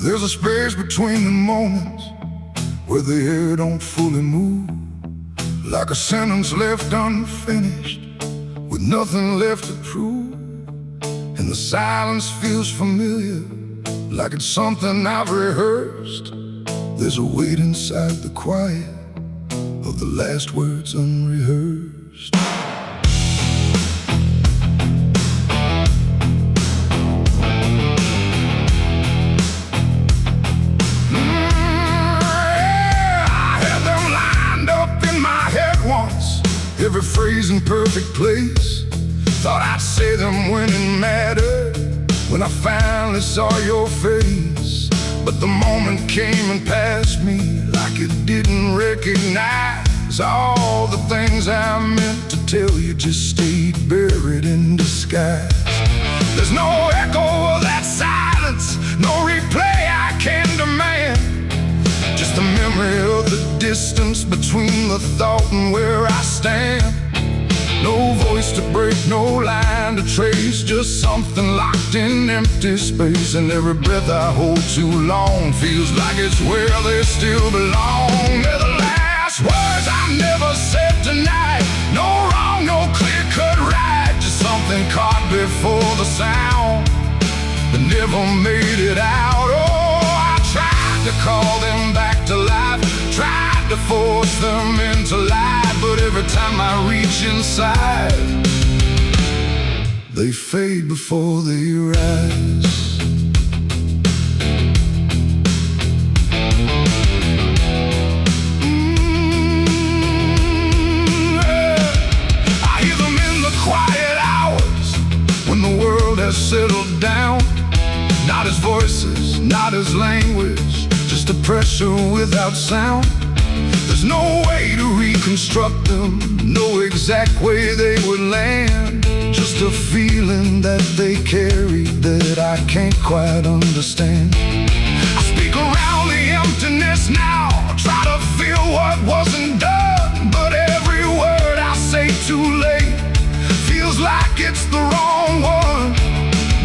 There's a space between the moments where the air don't fully move, like a sentence left unfinished with nothing left to prove. And the silence feels familiar, like it's something I've rehearsed. There's a weight inside the quiet of the last words unrehearsed. Every phrase in perfect place. Thought I'd say them when it mattered, when I finally saw your face. But the moment came and passed me like it didn't recognize. All the things I meant to tell you just stayed buried in disguise. There's no echo of that silence, no replay I can demand. Just the memory of the distance between the thought and where I stand. No voice to break, no line to trace, just something locked in empty space. And every breath I hold too long feels like it's where they still belong. They're the last words I never said tonight. No wrong, no clear-cut right, just something caught before the sound that never made it out. Oh, I tried to call them back to life, tried to force them into light, but every time I reach inside, they fade before they rise. I hear them in the quiet hours when the world has settled down. Not as voices, not as language, just a pressure without sound. There's no way to reconstruct them, no exact way they would land. Just a feeling that they carry that I can't quite understand. I speak around the emptiness now, try to feel what wasn't done, but every word I say too late feels like it's the wrong one.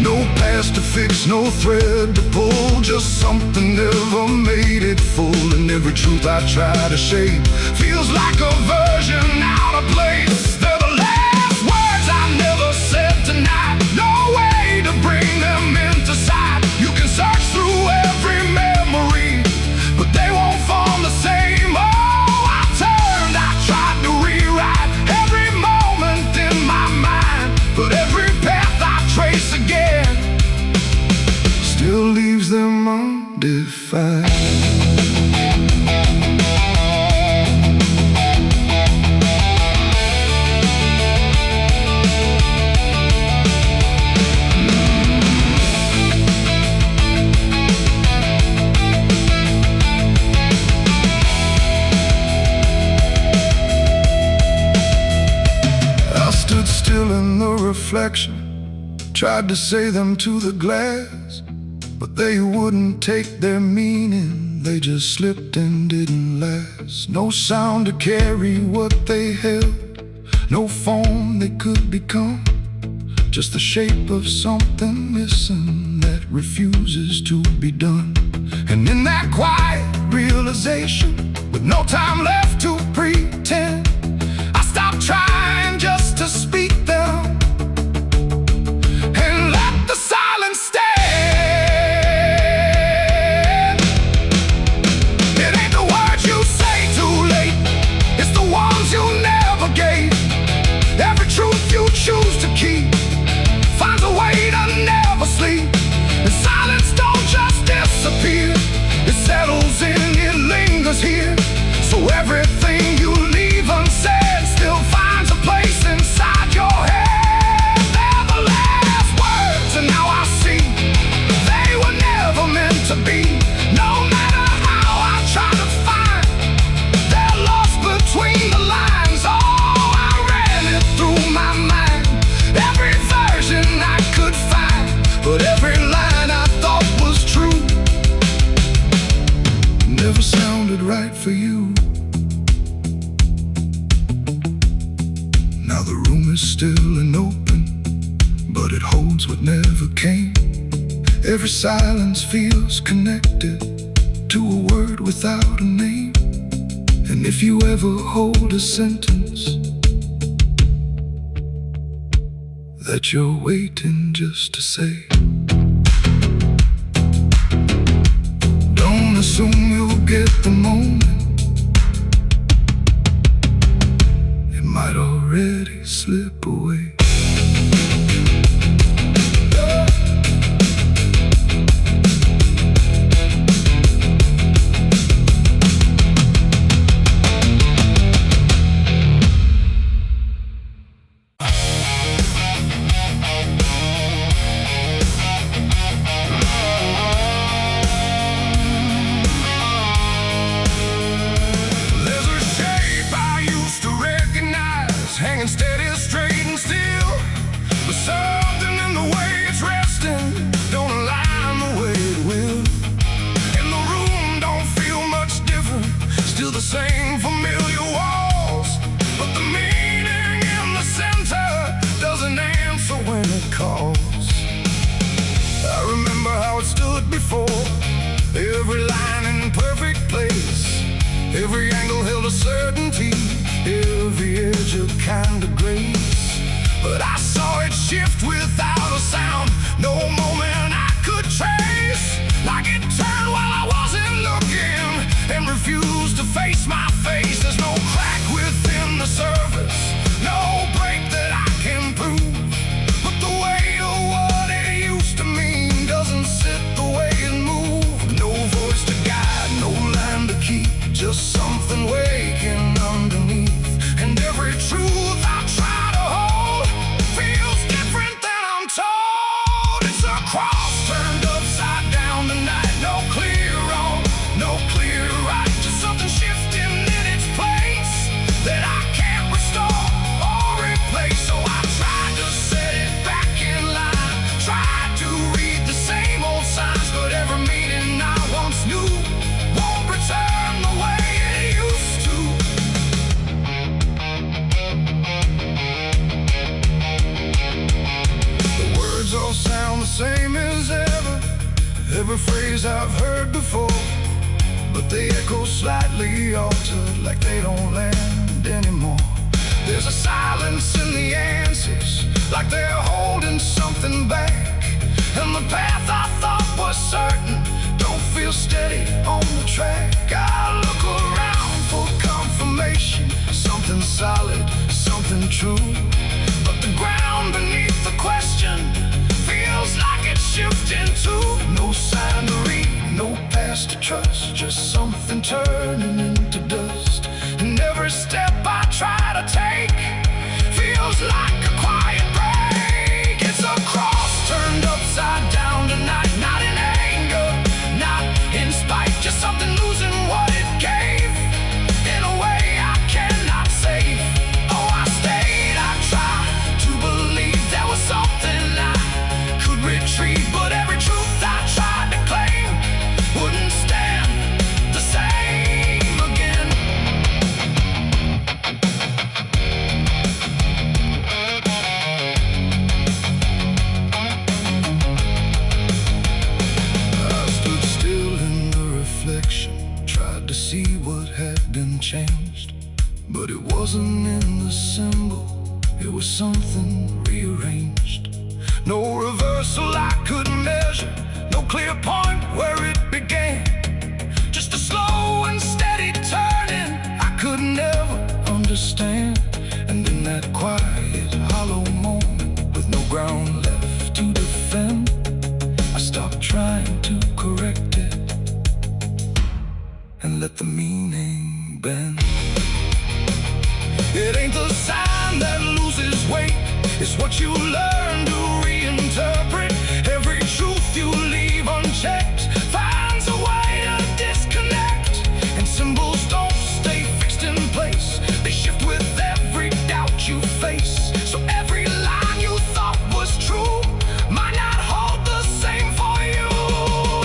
No past to fix, no thread to pull, just something never made it full. And every truth I try to shape feels like a version out of place. They're the last words I never said tonight, no way to bring them into sight. You can search through every memory, but they won't form the same. Oh, I turned, I tried to rewrite every moment in my mind, but every path I trace again still leaves them undefined. I stood still in the reflection, tried to say them to the glass, but they wouldn't take their meaning, they just slipped and didn't last. No sound to carry what they held, no form they could become, just the shape of something missing that refuses to be done. And in that quiet realization, with no time left to pretend, I stopped trying just to speak them and let the silence stay. Choose to keep finds a way to never sleep. And silence don't just disappear, it settles in, it lingers here. So everything you leave unsaid still finds a place inside your head. They're the last words, and now I see they were never meant to be. No matter how I try to find, they're lost between the lines. Oh, I ran it through my mind, every version I could find, but every line I thought was true never sounded right for you. Now the room is still and open, but it holds what never came. Every silence feels connected to a word without a name. And if you ever hold a sentence that you're waiting just to say, don't assume you'll get the moment. It might already slip away. Hanging steady, straight and still, but something in the way it's resting don't align the way it will. And the room don't feel much different, still the same familiar walls, but the meaning in the center doesn't answer when it calls. I remember how it stood before, every line in perfect place, every angle held a certainty, every edge a kind of grace. But I saw it shift without a sound, no moment I could trace. Like it turned while I wasn't looking and refused to face my face. There's no crack within the surface, no break that I can prove, but the weight of what it used to mean doesn't sit the way it moved. No voice to guide, no line to keep, just something waking underneath. And every truth I try to hold feels different than I'm told. It's a cross turned upside down tonight. No clear wrong, no clear right, just something shifting in its place that I can't restore or replace. So I tried to set it back in line, tried to read the same old signs, but every meaning I once knew won't return the way it used to. All sound the same as ever, every phrase I've heard before, but they echo slightly altered, like they don't land anymore. There's a silence in the answers, like they're holding something back. And the path I thought was certain don't feel steady on the track. I look around for confirmation, something solid, something true, but the ground beneath the question feels like it's shifting too. No sign to read, no past to trust, just something turning into dust. And every step I try to take feels like a quiet break. It's a cross turned upside down tonight, not in anger, not in spite, just something losing what it gave in a way I cannot save. Oh, I stayed, I tried to believe there was something retreat, but every truth I tried to claim wouldn't stand the same again. I stood still in the reflection, tried to see what had been changed, but it wasn't in the symbol, it was something rearranged. No reversal I could measure, no clear point where it began, just a slow and steady turning I could never understand. And in that quiet, hollow moment, with no ground left to defend, I stopped trying to correct it and let the meaning bend. It ain't the sign that loses weight, it's what you learn to reinterpret. Every truth you leave unchecked finds a way to disconnect. And symbols don't stay fixed in place, they shift with every doubt you face. So every line you thought was true might not hold the same for you.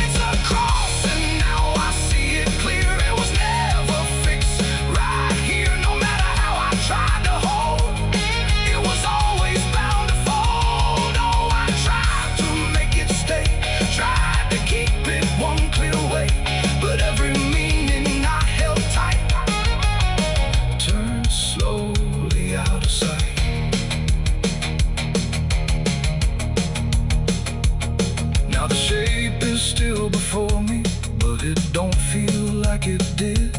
It's a cross and now I see it clear, it was never fixed right here. No matter how I tried to hold, it was always bound to fall. still before me, but it don't feel like it did.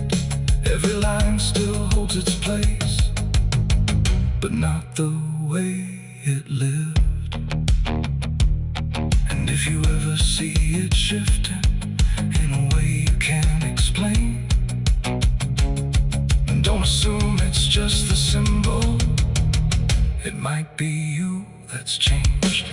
Every line still holds its place, but not the way it lived. And if you ever see it shifting in a way you can't explain, don't assume it's just the symbol. It might be you that's changed.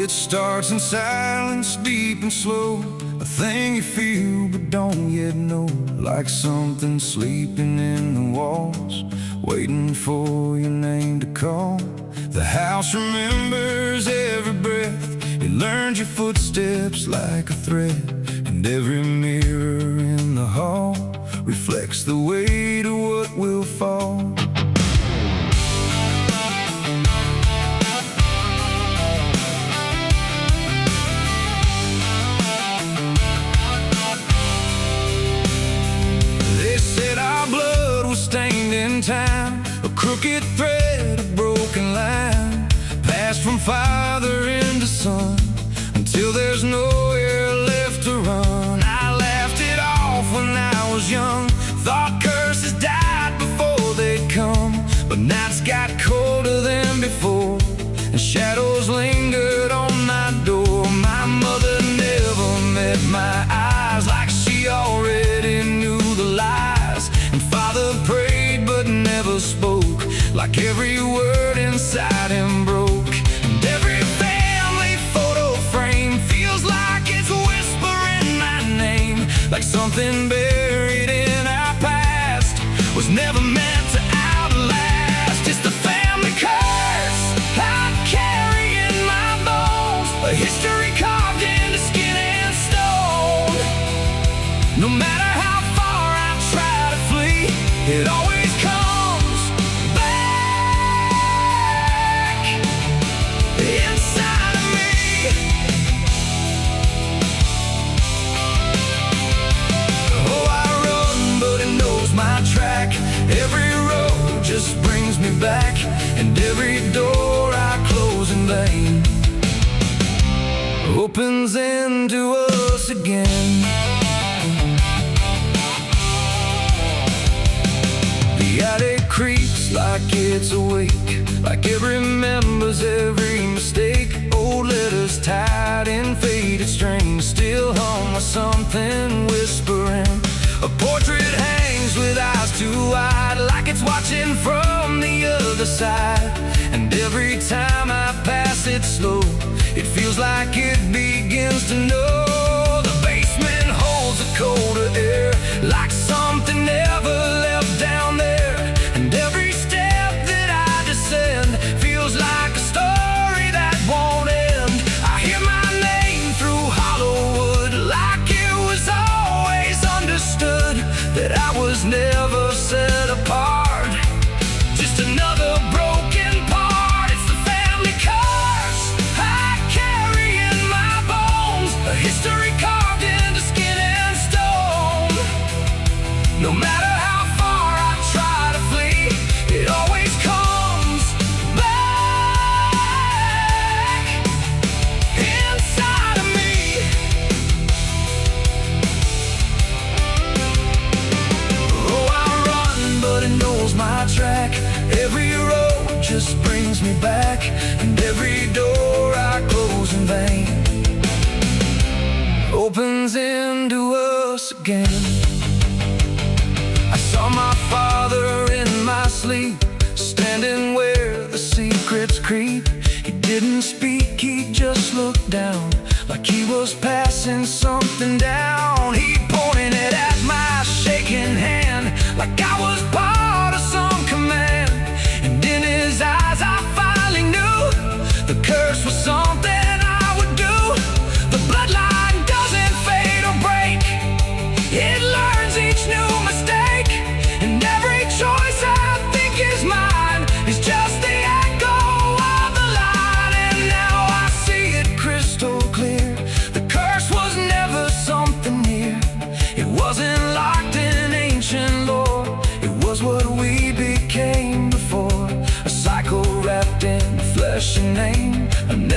It starts in silence, deep and slow, a thing you feel but don't yet know. Like something sleeping in the walls, waiting for your name to call. The house remembers every breath, it learns your footsteps like a thread. And every mirror in the hall reflects the weight of what will fall. Stained in time, a crooked thread, a broken line, passed from father into son, until there's nowhere left to run. I laughed it off when I was young, thought curses died before they'd come. But nights got colder than before, and shadows lingered on my door. My mother never met my eyes, like she already knew the lies. And father prayed but never spoke, like every word inside him broke. And every family photo frame feels like it's whispering my name, like something buried in our past was never meant to outlast. It's the family curse I carry in my bones, a history carved into skin and stone. No matter how far I try to flee, it always comes back inside of me. Oh, I run, but it knows my track. Every road just brings me back, and every door I close in vain opens into us again. The attic creaks like it's awake, like it remembers every mistake. Old letters tied in faded strings still hum with something whispering. A portrait hangs with eyes too wide, like it's watching from the other side. And every time I pass it slow, it feels like it begins to know. The basement holds a colder air, like something never left down there. And every step that I descend feels like a story that won't end. I hear my name through hollow wood, like it was always understood that I was never set apart, just another broken part. It's the family curse I carry in my bones, a history carved into skin and stone. No matter how far I try to flee, it always comes back inside of me. Oh, I run, but it knows my track. Every road just brings me back, and every door I close in vain opens into us again. I saw my father in my sleep, standing where the secrets creep. He didn't speak, he just looked down, like he was passing something down. He pointed it at my shaking hand, like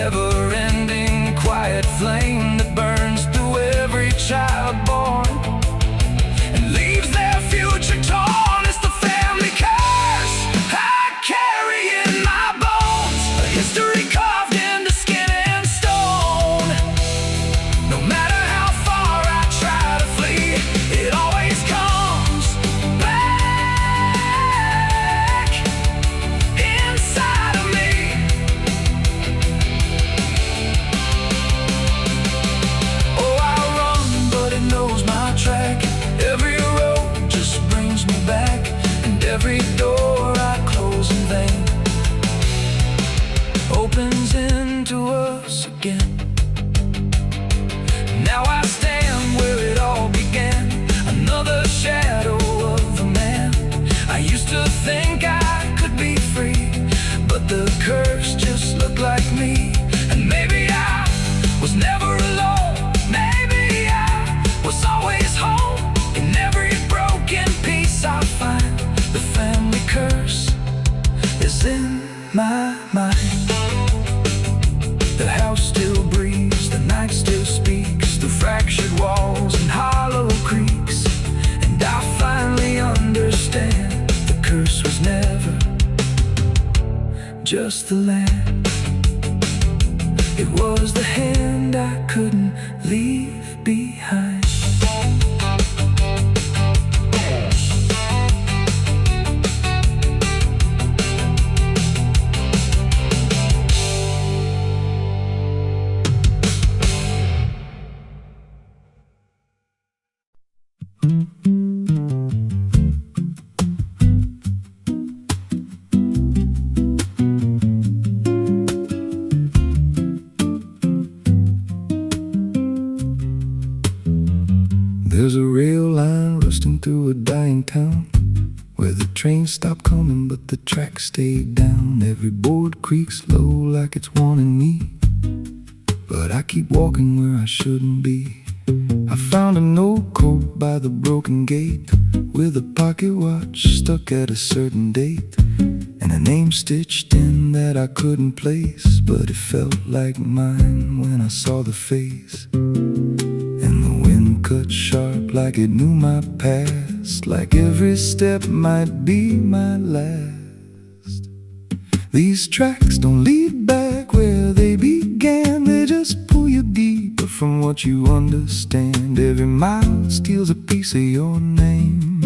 never-ending quiet flame that burns through every child born and leaves their future torn. It's the family curse I carry in my bones, a history carved into skin and stone. No matter how far I try to flee, it always comes back inside of me. Oh, I run, but it knows my track. Every road just brings me back, and every door I close in vain opens into us again. Now I stand where it all began, another shadow of a man. I used to think I could be free, but the curse just looked like me. And maybe I was never alone, maybe I was always home. In every broken piece I find, the family curse is in my mind. The house still breathes, the night still speaks through fractured walls and hollow creaks. And I finally understand the curse was never just the land. It was the hand I couldn't leave behind. There's a rail line rusting through a dying town, where the trains stop coming but the tracks stay down. Every board creaks low like it's warning me, but I keep walking where I shouldn't be. I found an old coat by the broken gate, with a pocket watch stuck at a certain date, and a name stitched in that I couldn't place, but it felt like mine when I saw the face. And the wind cut sharp like it knew my past, like every step might be my last. These tracks don't lead back where they began, they just pull you deeper from what you understand. Every mile steals a piece of your name,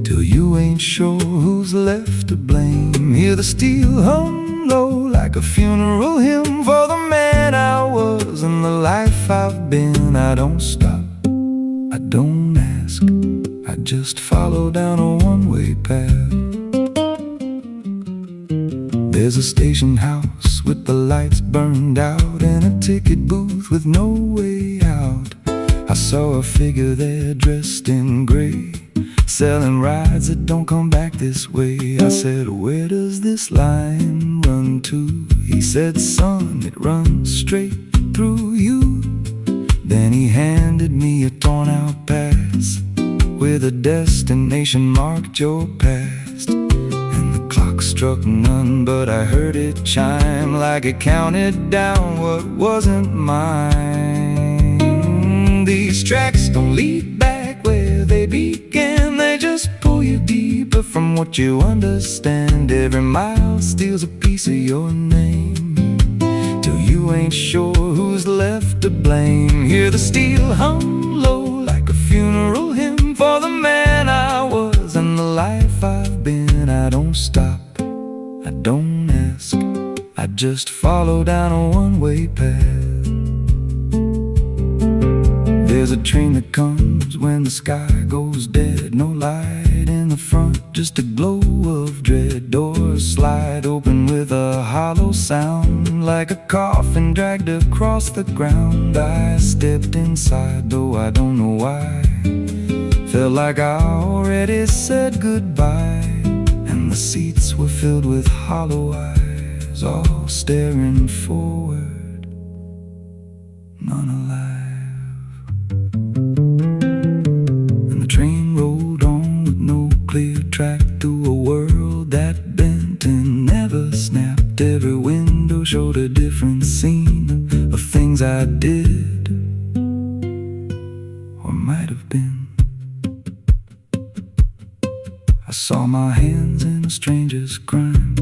till you ain't sure who's left to blame. Hear the steel hum low like a funeral hymn for the man I was and the life I've been. I don't stop, I don't ask, I just follow down a one-way path. There's a station house with the lights burned out, and a ticket booth with no way out. I saw a figure there dressed in gray, selling rides that don't come back this way. I said, where does this line run to? He said, son, it runs straight through you. Then he handed me a torn out pass, with a destination marked your past. And the clock struck none, but I heard it chime like it counted down what wasn't mine. These tracks don't lead back where they began, they just pull you deeper from what you understand. Every mile steals a piece of your name, till you ain't sure who's left to blame. Hear the steel hum low like a funeral hymn for the man I was and the life I've been. I don't stop, I don't ask, I just follow down a one-way path. There's a train that comes when the sky goes dead, no light in the front, just a glow of dread. Doors slide open with a hollow sound, like a coffin dragged across the ground. I stepped inside, though I don't know why. Felt like I already said goodbye, and the seats were filled with hollow eyes, all staring forward, none alive. And the train rolled on with no clear track through a world that bent and never snapped. Every window showed a different scene, might have been. I saw my hands in a stranger's crime,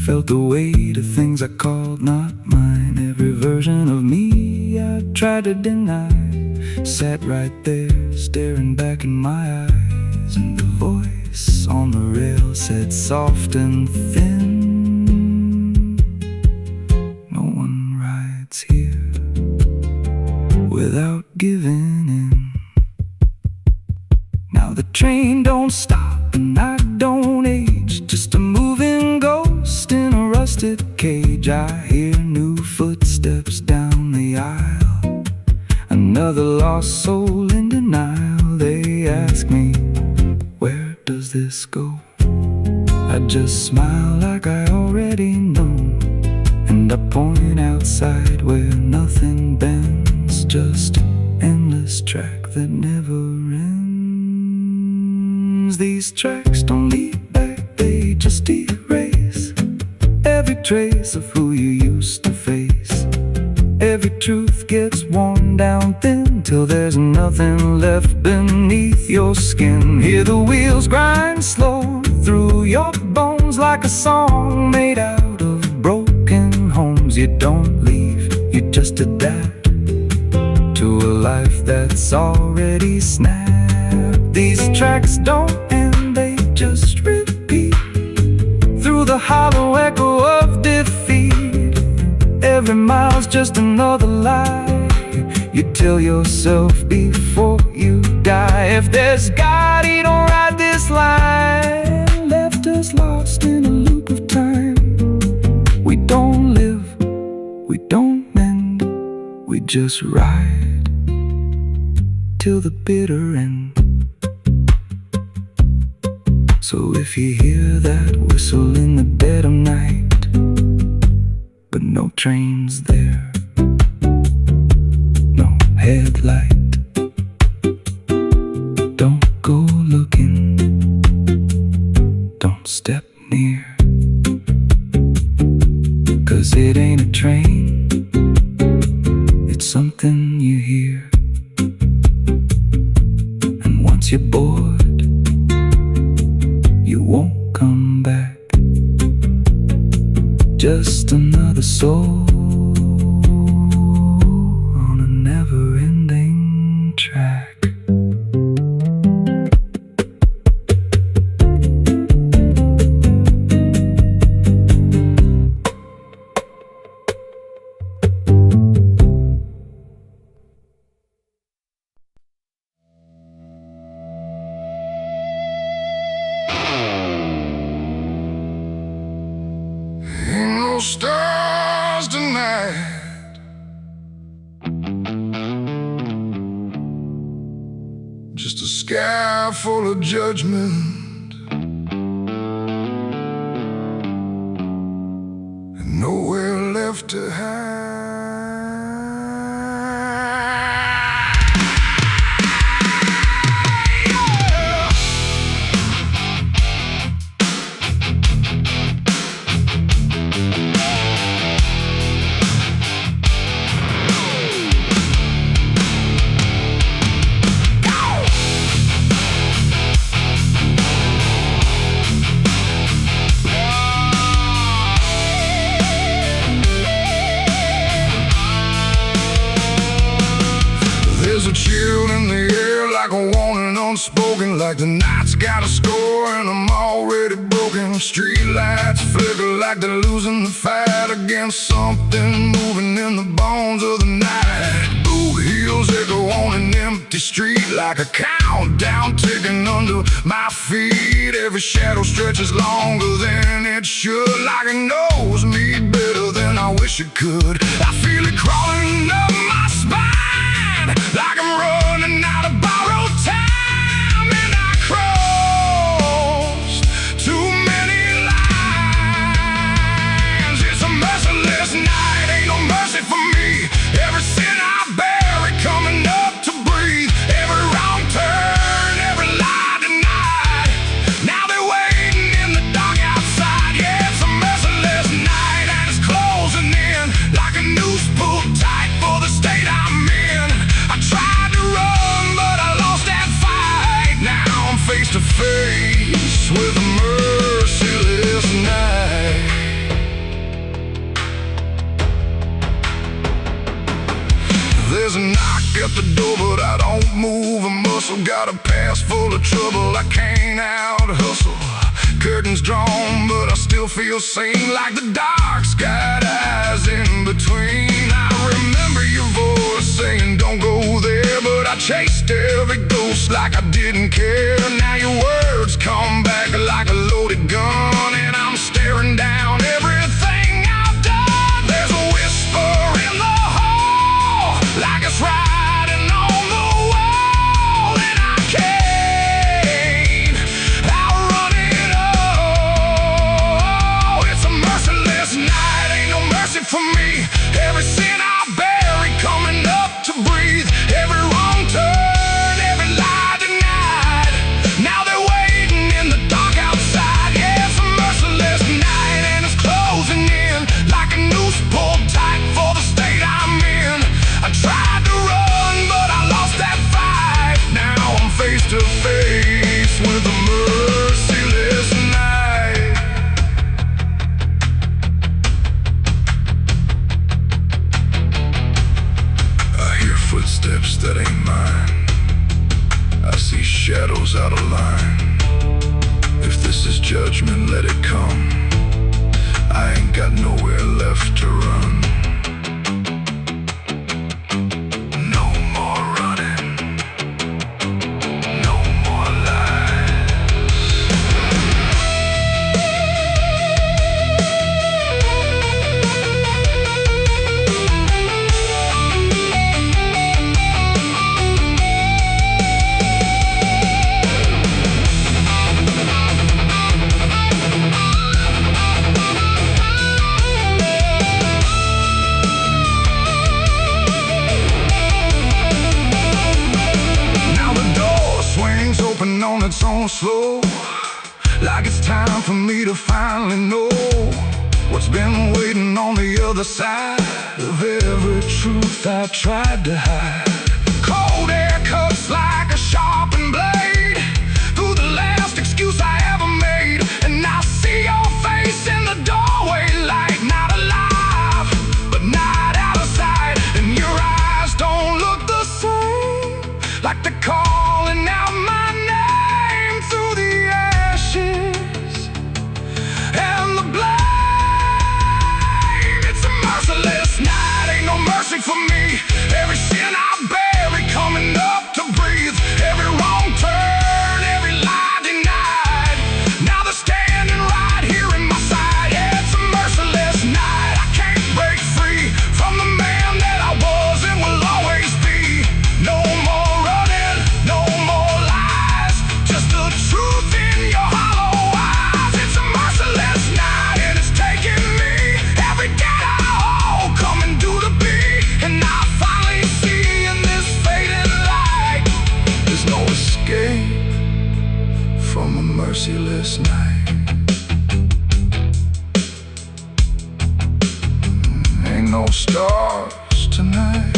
felt the weight of things I called not mine. Every version of me I tried to deny sat right there, staring back in my eyes. And the voice on the rail said soft and thin, no one rides here without giving in. Now the train don't stop and I don't age, just a moving ghost in a rusted cage. I hear new footsteps down the aisle, another lost soul in denial. They ask me, where does this go? I just smile like I already know, and I point outside where nothing bends, just an endless track that never ends. These tracks don't lead back, they just erase every trace of who you used to face. Every truth gets worn down thin till there's nothing left beneath your skin. Hear the wheels grind slow through your bones like a song made out of broken homes. You don't leave, you just adapt to a life that's already snapped. These tracks don't end, they just repeat through the hollow echo of defeat. Every mile's just another lie you tell yourself before you die. If there's God, he don't ride this line, left us lost in a loop of time. We don't live, we don't mend, we just ride till the bitter end. So if you hear that whistle in the dead of night, but no train's there, no headlight, don't go looking, don't step near, 'cause it ain't a train, it's something you hear. And once you're bored, you won't come back, just another soul on a never-ending track. Stars tonight, just a sky full of judgment and nowhere left to hide. There's a chill in the air, like a warning unspoken, like the night's got a score and I'm already broken. Street lights flicker like they're losing the fight against something moving in the bones of the night. Boot heels echo on an empty street like a countdown ticking under my feet. Every shadow stretches longer than it should, like it knows me better than I wish it could. I feel it crawling up my spine, like I'm running out of borrowed time, and I crossed too many lines. It's a merciless night, ain't no mercy for me. Every sin I bear, it coming up to breathe. Every wrong turn, every lie denied. Now they're waiting in the dark outside. Yeah, it's a merciless night, and it's closing in like a noose pulled tight for the state. knock at the door, but I don't move a muscle. Got a past full of trouble, I can't out hustle. Curtains drawn, but I still feel sane, like the dark's got eyes in between. I remember your voice saying don't go there, but I chased every ghost like I didn't care. Now your words come back like a loaded gun, and I'm staring down everything I've done. There's a whisper in the hall, like it's riding on the wall, and I can't outrun it all. It's a merciless night, ain't no mercy for me. Every sin I bury coming up to breathe, every wrong turn, every lie denied. Now they're waiting in the dark outside. Yeah, it's a merciless night, and it's closing in like a noose pulled tight for the state I'm in. I tried to run, but I lost that fight. Now I'm face to face with a merciless night. I hear footsteps that ain't mine. I see shadows out of line. If this is judgment, let it come. I ain't got nowhere left to run. No more running. No more lies. Now the door swings open on its own slow, like it's time for me to finally know what's been waiting on the other side of every truth I tried to hide. Cold air cuts like a sharpened blade through the last excuse I ever made, and I see your face in the doorway, like not alive, but not out of sight. And your eyes don't look the same, like they're calling out my name through the ashes and the blame. It's a merciless night, ain't no mercy for me. Every sin I bury coming up to breathe, every wrong turn, every lie denied. Now they're standing right here in my side. Yeah, it's a merciless night. I can't break free from the man that I was and will always be. No more running, no more lies, just the truth in your hollow eyes. It's a merciless night, and it's taking me every day I hold, coming due to be. And I finally see in this fading light, there's no escape from a merciless night. Ain't no stars tonight,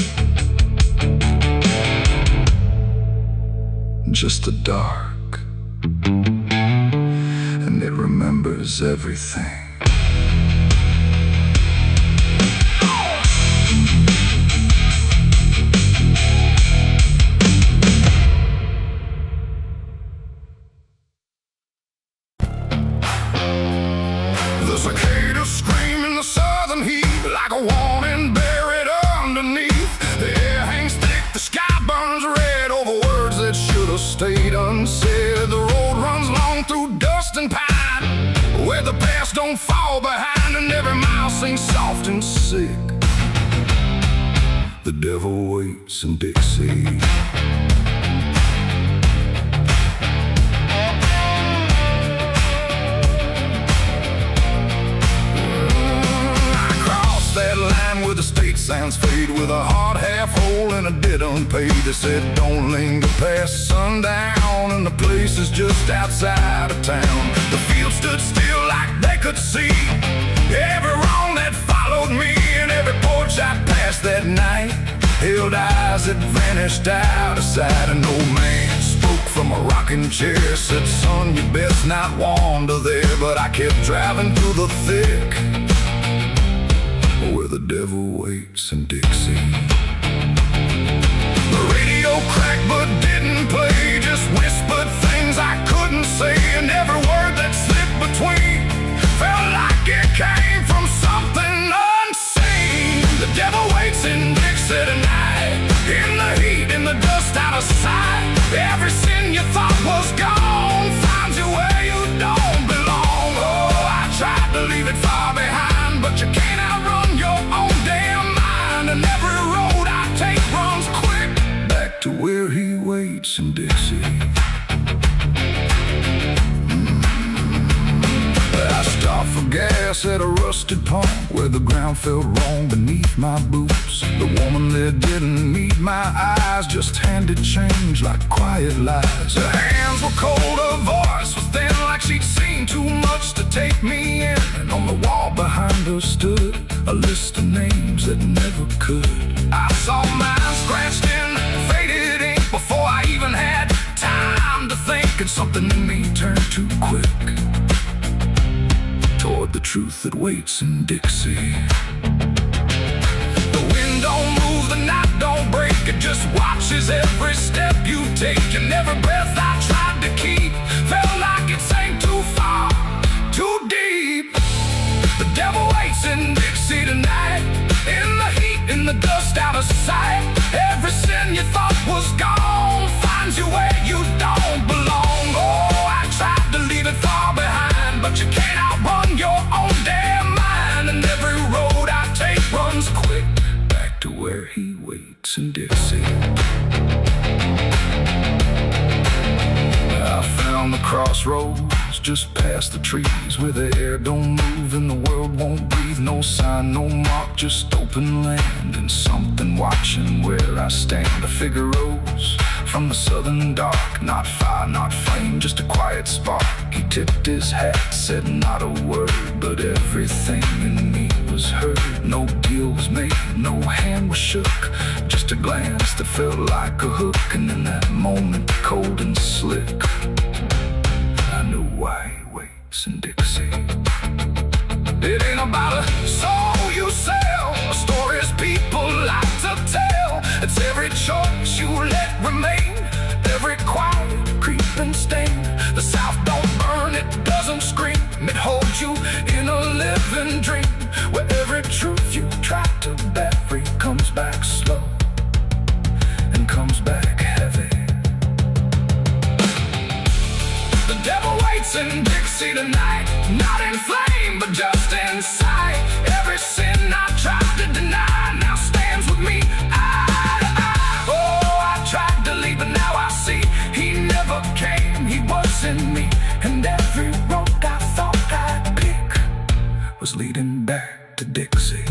just the dark, and it remembers everything. The cicadas scream in the southern heat, like a warning buried underneath. The air hangs thick, the sky burns red over words that should have stayed unsaid. The road runs long through dust and pine, where the past don't fall behind, and every mile sings soft and sick. The devil waits in Dixie. That line where the state signs fade, with a heart half whole and a debt unpaid. They said don't linger past sundown, and the place is just outside of town. The field stood still like they could see every wrong that followed me, and every porch I passed that night held eyes that vanished out of sight. An old man spoke from a rocking chair, said son, you best not wander there. But I kept driving through the thick, where the devil waits in Dixie. a sight. Every sin you thought was gone finds you where you don't belong. Oh, I tried to leave it far behind, but you can't outrun your own damn mind. And every road I take runs quick back to where he waits in Dixie. I stopped for gas at a rusted pump where the ground felt wrong beneath my boots. The woman there didn't meet my eyes, just handed change like quiet lies. Her hands were cold, her voice was thin, like she'd seen too much to take me in. And on the wall behind her stood a list of names that never could. I saw mine scratched in faded ink before I even had time to think, and something in me turned too quick toward the truth that waits in Dixie. The wind don't move, the night don't break, it just watches every step you take. And every breath I tried to keep felt like it sank too far, too deep. The devil waits in Dixie tonight, in the heat, in the dust, out of sight. Every sin you thought was gone finds you where you don't belong. Oh, I tried to leave it far behind, but you can't outrun your own damn mind. And every road I take runs quick back to where he waits in Dixie. I found the crossroads just past the trees where the air don't move and the world won't breathe. No sign, no mark, just open land and something watching where I stand. A figure rose from the southern dark, not fire, not flame, just a quiet spark. He tipped his hat, said not a word, but everything in me was heard. No deal was made, no hand was shook, just a glance that felt like a hook. And in that moment, cold and slick, I knew why he waits in Dixie. It ain't about a soul you sell, a stories people like to tell. It's every choice you let remain, every quiet creeping stain. The South don't burn, it doesn't scream, it holds you in a living dream, where every truth you try to bury comes back slow and comes back heavy. The devil waits in Dixie tonight, not in flame, but just in sight. Every sin I tried to deny now stands with me eye to eye. Oh, I tried to leave, but now I see he never came, he was in me. And every road I thought I'd pick was leading back to Dixie.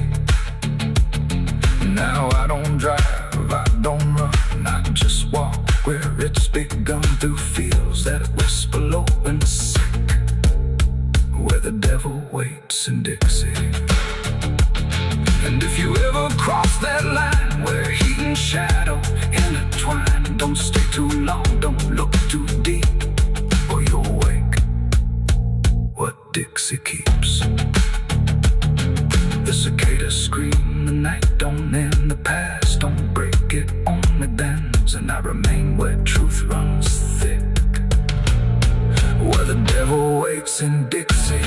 Now I don't drive, I don't run, I just walk where it's begun, through fields that whisper low and sick, where the devil waits in Dixie. And if you ever cross that line where heat and shadow intertwine, don't stay too long, don't look too deep, or you'll wake what Dixie keeps. The cicadas scream, the night don't end, the past don't break, it only bends. And I remain where truth runs thick, where the devil waits in Dixie.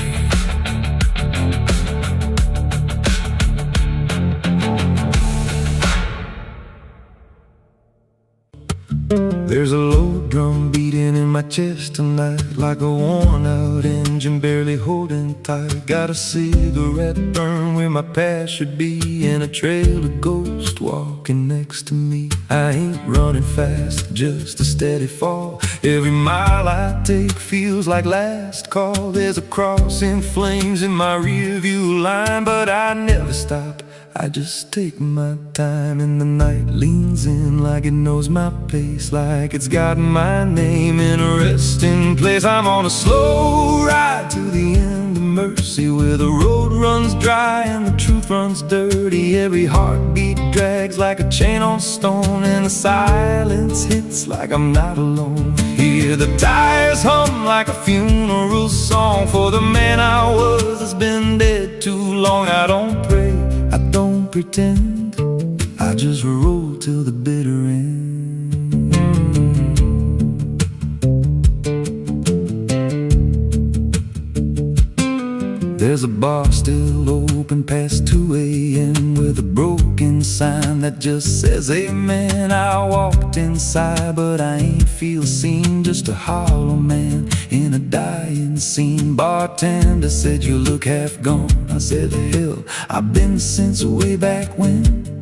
There's a low drum beating in my chest tonight, like a worn out engine barely holding tight. Got a cigarette burn where my past should be, and a trail of ghosts walking next to me. I ain't running fast, just a steady fall. Every mile I take feels like last call. There's a cross in flames in my rearview line, but I never stop, I just take my time. And the night leans in like it knows my pace, like it's got my name in a resting place. I'm on a slow ride to the end of mercy, where the road runs dry and the truth runs dirty. Every heartbeat drags like a chain on stone, and the silence hits like I'm not alone. Hear the tires hum like a funeral song for the man I was that's been dead too long. I don't pray, I don't pretend, I just roll till the bitter end. There's a bar still open past 2 a.m. with a broken sign that just says amen. I walk locked inside, but I ain't feel seen. Just a hollow man in a dying scene. Bartender said, you look half gone. I said, hell, I've been since way back when.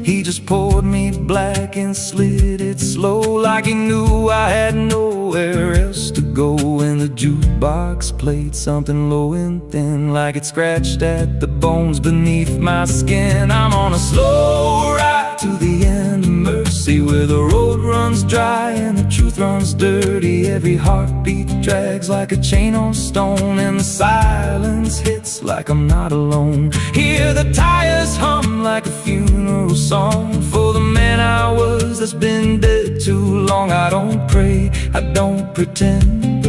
He just poured me black and slid it slow, like he knew I had nowhere else to go. And the jukebox played something low and thin, like it scratched at the bones beneath my skin. I'm on a slow ride to the end of mercy, where the road runs dry and the truth runs dirty. Every heartbeat drags like a chain on stone, and the silence hits like I'm not alone. Hear the tires hum like a funeral song for the man I was that's been dead too long. I don't pray, I don't pretend,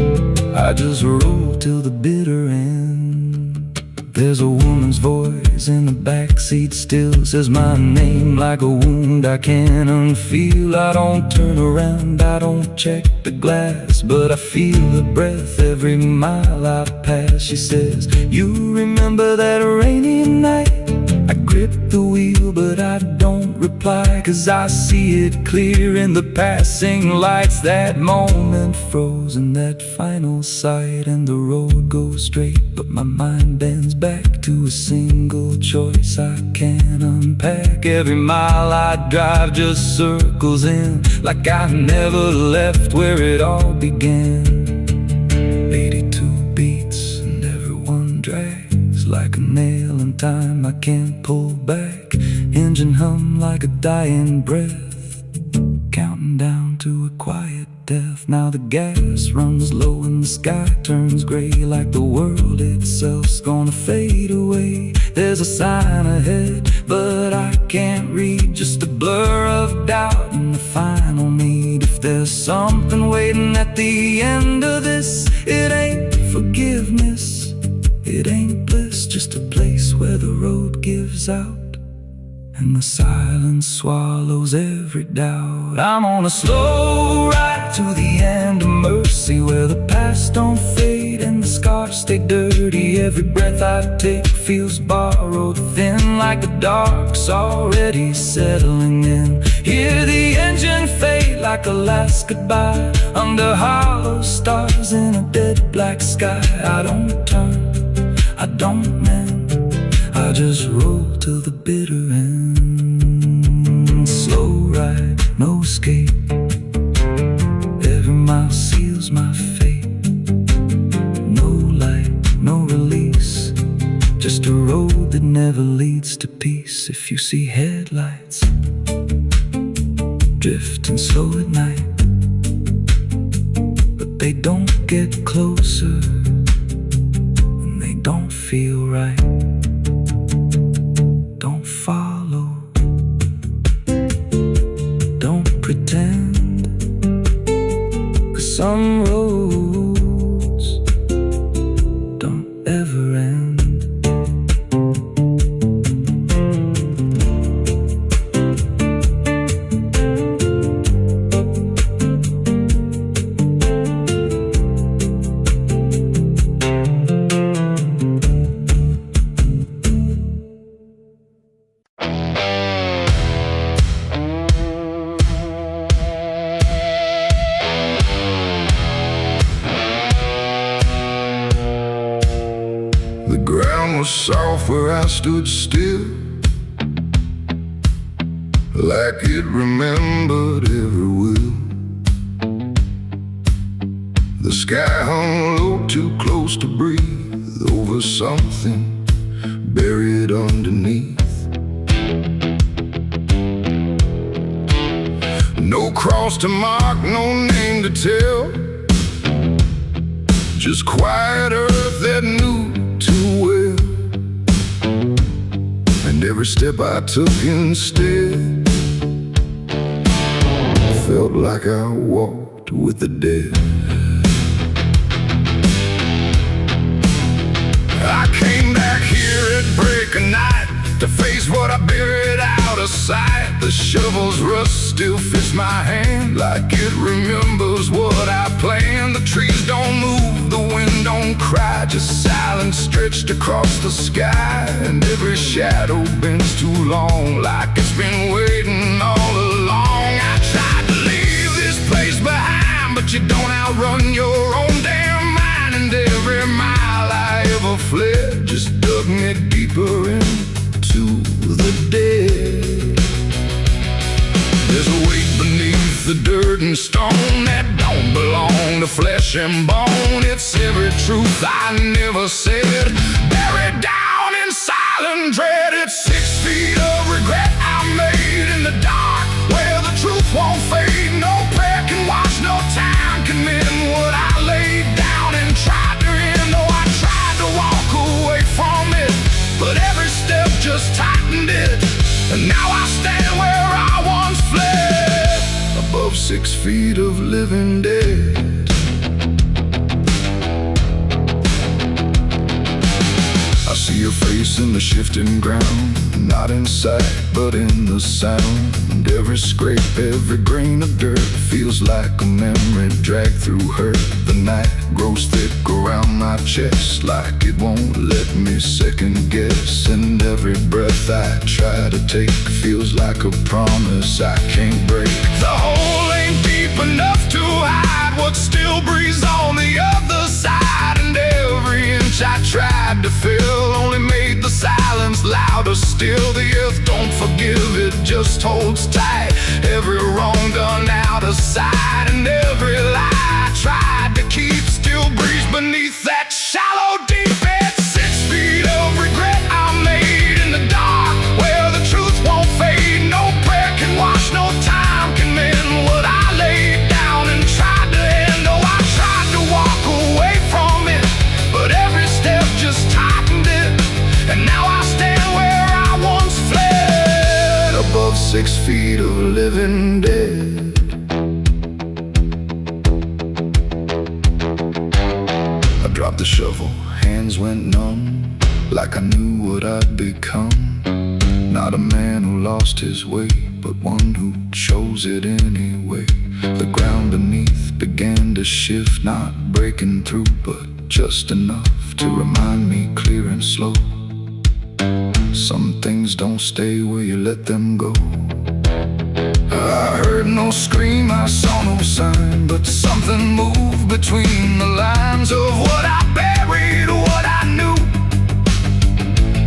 I just roll till the bitter end. There's a woman's voice in the backseat still, says my name like a wound I can't unfeel. I don't turn around, I don't check the glass, but I feel her breath every mile I pass. She says, you remember that rainy night? I grip the wheel, but I don't reply, 'cause I see it clear in the passing lights. That moment frozen, that final sight, and the road goes straight, but my mind bends back to a single choice I can't unpack. Every mile I drive just circles in, like I never left where it all began. 82 beats and everyone drags like a nail in time I can't pull back. Engine hum like a dying breath, counting down to a quiet death. Now the gas runs low and the sky turns gray, like the world itself's gonna fade away. There's a sign ahead, but I can't read, just a blur of doubt and the final need. If there's something waiting at the end of this, it ain't forgiveness, it ain't bliss, just a place where the road gives out and the silence swallows every doubt. I'm on a slow ride to the end of mercy, where the past don't fade and the scars stay dirty. Every breath I take feels borrowed thin, like the dark's already settling in. Hear the engine fade like a last goodbye, under hollow stars in a dead black sky. I don't turn, I don't mend, I just roll till the bitter end. Slow ride, no escape, every mile seals my fate. No light, no release, just a road that never leads to peace. If you see headlights drifting slow at night, but they don't get closer and they don't feel right, don't follow, don't pretend, 'cause some roads don't ever end. Soft where I stood still, like it remembered every will. The sky hung low, too close to breathe, over something buried underneath. No cross to mark, no name to tell, just quiet earth that knew too well. Every step I took instead felt like I walked with the dead. I came back here at break of night to face what I buried out of sight. The shovel's rust still fits my hand, like it remembers what I planned. The trees don't move, the wind don't cry, just silence stretched across the sky. And every shadow bends too long, like it's been waiting all along. I tried to you don't outrun your own damn mind. And every mile I ever fled just dug me deeper into the dead. There's a weight beneath the dirt and stone that don't belong to flesh and bone. It's every truth I never said, buried down in silent dread. It's 6 feet of regret I made in the dark, where the truth won't fade. No prayer can wash, no time can mend what I laid down and tried to end. Though I tried to walk away from it, but every step just tightened it. And now I stand where I once fled, above 6 feet of living dead. I see your face in the shifting ground, not in sight, but in the sound. Every scrape, every grain of dirt feels like a memory dragged through hurt. The night grows thick around my chest, like it won't let me second guess. And every breath I try to take feels like a promise I can't break. The hole ain't deep enough to hide what still breathes on the other side. And every inch I tried to fill only made the silence louder still. The earth don't forgive, it just holds tight. Every wrong done out of sight, and every lie I tried to keep still breathes beneath that shallow deep end. 6 feet of regret I made in the dark, where the truth won't fade. No prayer can wash, no time can mend what I laid down and tried to end. Oh, I tried to walk away from it, but every step just tightened it. And now I stand where I once fled, above 6 feet of living dead. I dropped the shovel, hands went numb, like I knew what I'd become. Not a man who lost his way, but one who chose it anyway. The ground beneath began to shift, not breaking through, but just enough to remind me clear and slow. Some things don't stay where you let them go. I heard no scream, I saw no sign, but something moved between the lines of what I buried, what I knew,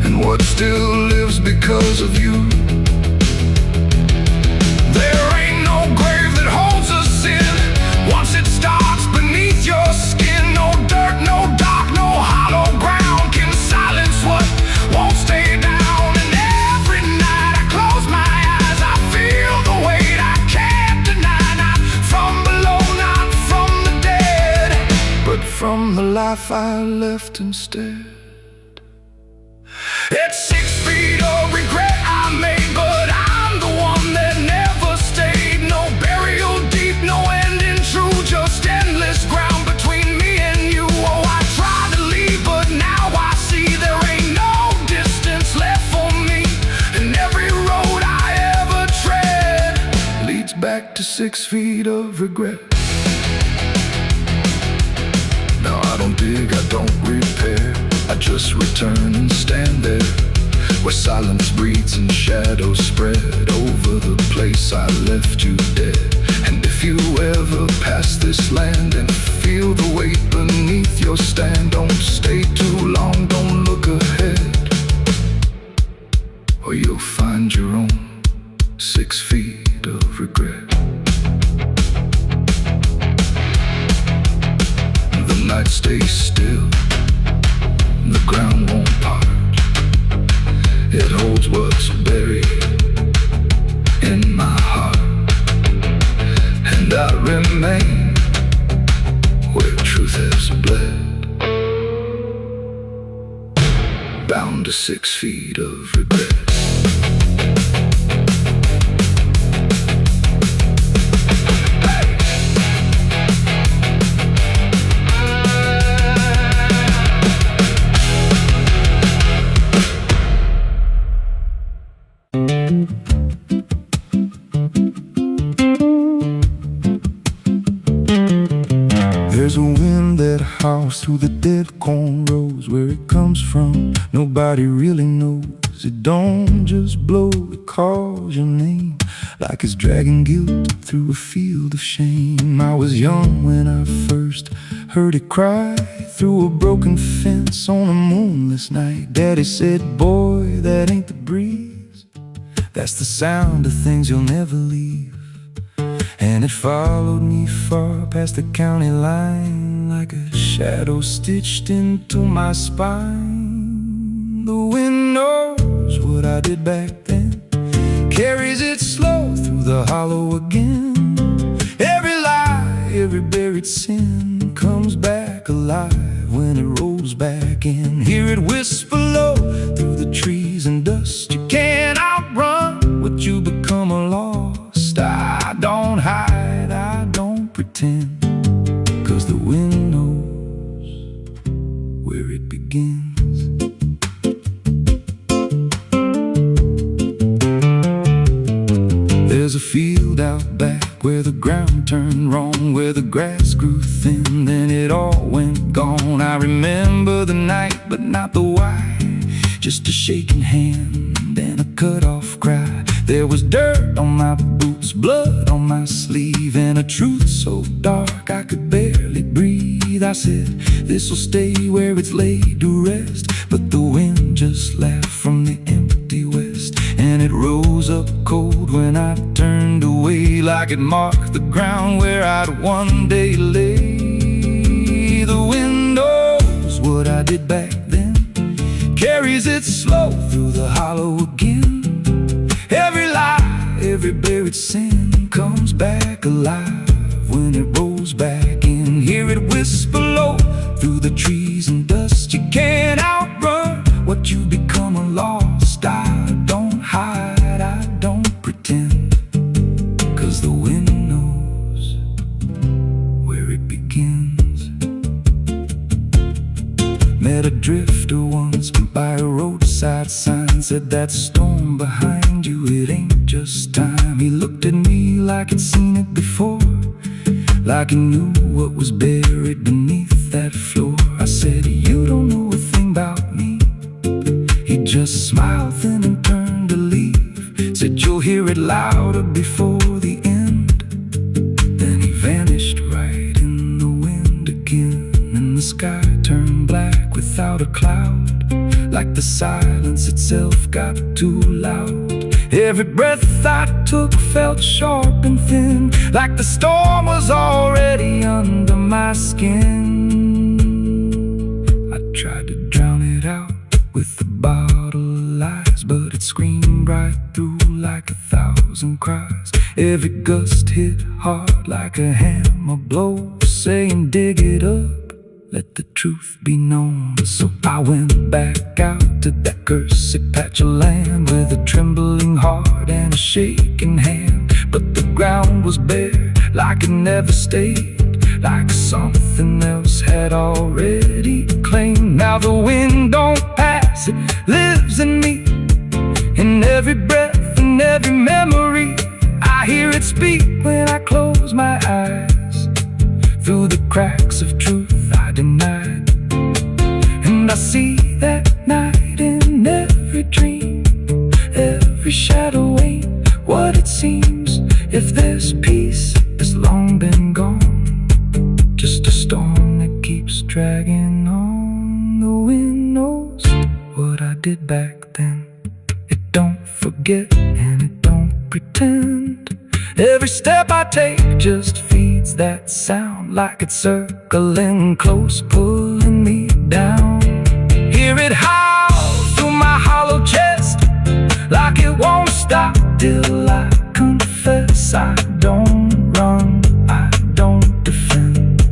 and what still lives because of you. There ain't no grave that holds us in once it starts beneath your skin. No dirt, no dark, no hollow ground can silence what won't stay down. And every night I close my eyes, I feel the weight I can't deny. Not from below, not from the dead, but from the life I left instead. It's 6 feet of regret I made, but I'm the one that never stayed. No burial deep, no ending true, just endless ground between me and you. Oh, I tried to leave, but now I see there ain't no distance left for me. And every road I ever tread leads back to 6 feet of regret. Now I don't dig, I don't repair, I just return and stand there, where silence breathes and shadows spread over the place I left you dead. And if you ever pass this land and feel the weight beneath your stand, don't stay too long, don't look ahead, or you'll find your own 6 feet of regret. The night stays still, the ground won't part. It holds what's buried in my heart, and I remain where truth has bled, bound to 6 feet of regret. There's a wind from that house to the dead corn rows. Where it comes from, nobody really knows. It don't just blow, it calls your name like it's dragging guilt through a field of shame. I was young when I first heard it cry through a broken fence on a moonless night. Daddy said, boy, that ain't the breeze, that's the sound of things you'll never leave. And it followed me far past the county line like a shadow stitched into my spine. The wind knows what I did back then, carries it slow through the hollow again. Every lie, every buried sin comes back alive when it rolls back in. Hear it whisper low through the trees and dust. You can't outrun what you become lost. I don't hide, I don't pretend, 'cause the wind knows where it begins. There's a field out back where the ground turned wrong, where the grass grew thin, then it all went gone. I remember the night, but not the why, just a shaking hand and a cut-off cry. There was dirt on my boots, blood on my sleeve, and a truth so dark I could barely breathe. I said, this'll stay where it's laid to rest, but the wind just laughed from the empty west, and it rose up cold when I turned away, like it marked the ground where I'd one day lay. The wind knows what I did back then, carries it slow through the hollow again. Every lie, every buried sin comes back alive when it rolls back in. Hear it whisper low through the trees and dust. You can't outrun what you become lost. I don't hide, I don't pretend, 'cause the wind knows where it begins. Met a drifter once by a roadside sign, said that storm behind you, it ain't just time. He looked at me like he'd seen it before, like he knew what was buried beneath that floor. I said, you don't know a thing about me. He just smiled thin and turned to leave, said you'll hear it louder before the end. Then he vanished right in the wind again, and the sky turned black without a cloud, like the silence itself got too loud. Every breath I took felt sharp and thin, like the storm was already under my skin. I tried to drown it out with a bottle of lies, but it screamed right through like 1,000 cries. Every gust hit hard like a hammer blow, saying dig it up, let the truth be known. So I went back out to that cursed patch of land with a trembling heart and a shaking hand. But the ground was bare, like it never stayed, like something else had already claimed. Now the wind don't pass, it lives in me, in every breath and every memory. I hear it speak when I close my eyes, through the cracks of truth I denied. And I see that night in every dream, every shadow ain't what it seems. If there's peace, it's long been gone, just a storm that keeps dragging on. The wind knows what I did back then. It don't forget and it don't pretend. Every step I take just feeds that sound, like it's circling close, pulling me down. Hear it howl through my hollow chest, like it won't stop till I confess. I don't run, I don't defend,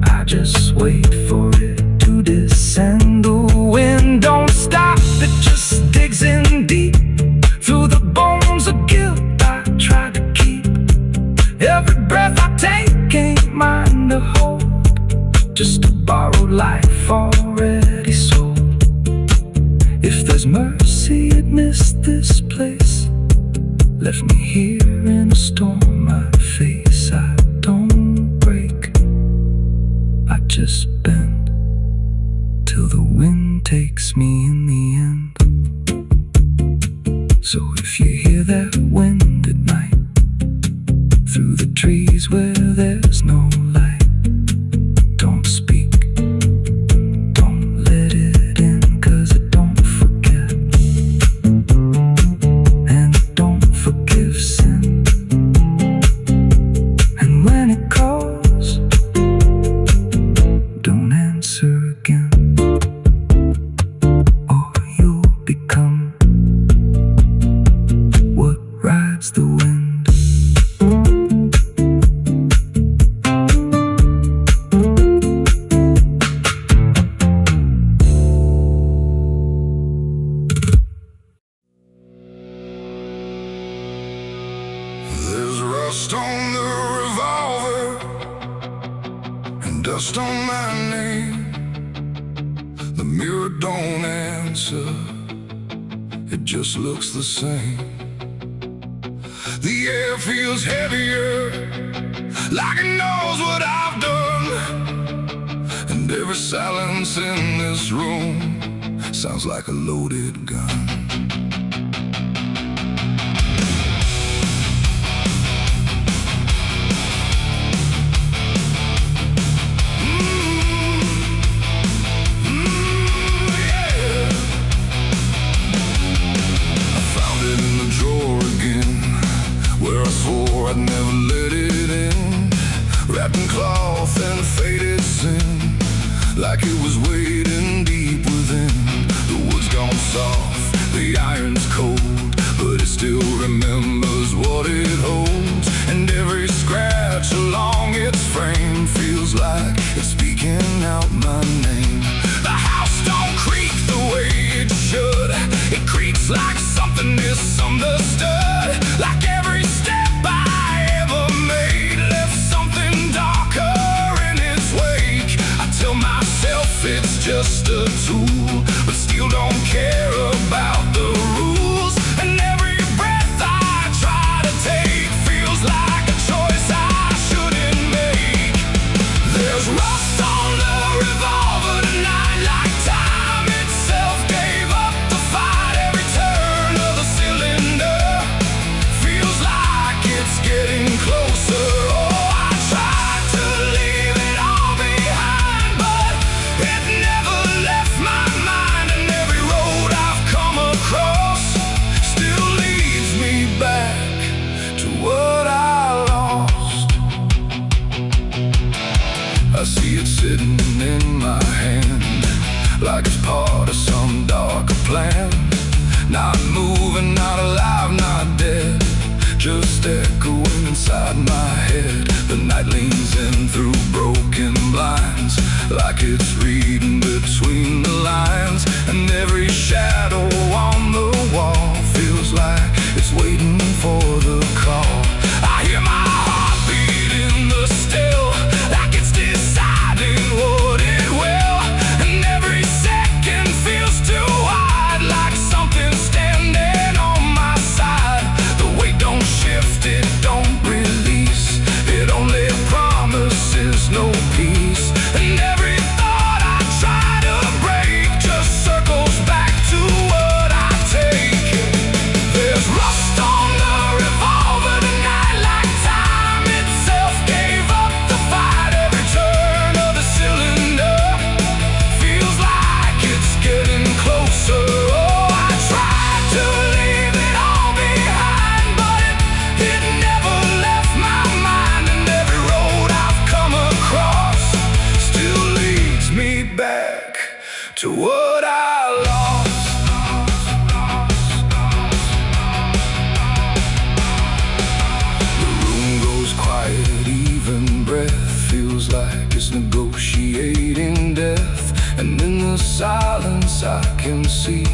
I just wait for it to descend. The wind don't stop, it just digs in deep through the bones of guilt I try to keep. Every breath I take ain't mine to hold, just a borrowed life already sold. If there's mercy, it missed this place, left me here in a storm I face. I don't break, I just trees where there's no light. Don't speak, don't let it in, 'cause it don't forget, and it don't forgive sin. And when it calls, don't answer again, or you'll become what rides the wind. There's rust on the revolver and dust on my name. The mirror don't answer, it just looks the same. The air feels heavier, like it knows what I've done. And every silence in this room sounds like a loaded gun. I'd never let it in, wrapped in cloth and faded sin, like it was waiting deep within. The wood's gone soft, the iron's cold, but it still remembers what it holds. And every scratch along its frame feels like it's speaking out my name. The house don't creak the way it should, it creaks like something misunderstood. Like every step I ever made left something darker in its wake. I tell myself it's just a tool, but still don't care about the rules. And every breath I try to take feels like a choice I shouldn't make. There's rust on the revolver tonight, like time itself gave up the fight. Every turn of the cylinder feels like it's getting closer. Oh, I tried to leave it all behind, but it never left my mind. And every road I've come across still leads me back to what I lost. I see it sitting in my hand, like it's part of some darker plan. Not moving, not alive, not dead, just echoing inside my head. The night leans in through broken blinds, like it's reading between the lines. And every shadow on the wall feels like it's waiting for the call. I hear my heart beat in the still, like it's deciding what it will. And every second feels too wide, like something's standing on my side. The weight don't shift, it don't release, it only promises no peace. And every thought I try to break just circles back to what I take. There's rust on the revolver tonight, like time itself gave up the fight. Every turn of the cylinder feels like it's getting closer. Oh, I tried to leave it all behind, but it never left my mind. And every road I've come across still leads me back to what I lost. The room goes quiet, even breath feels like it's negotiating death. And in the silence I can see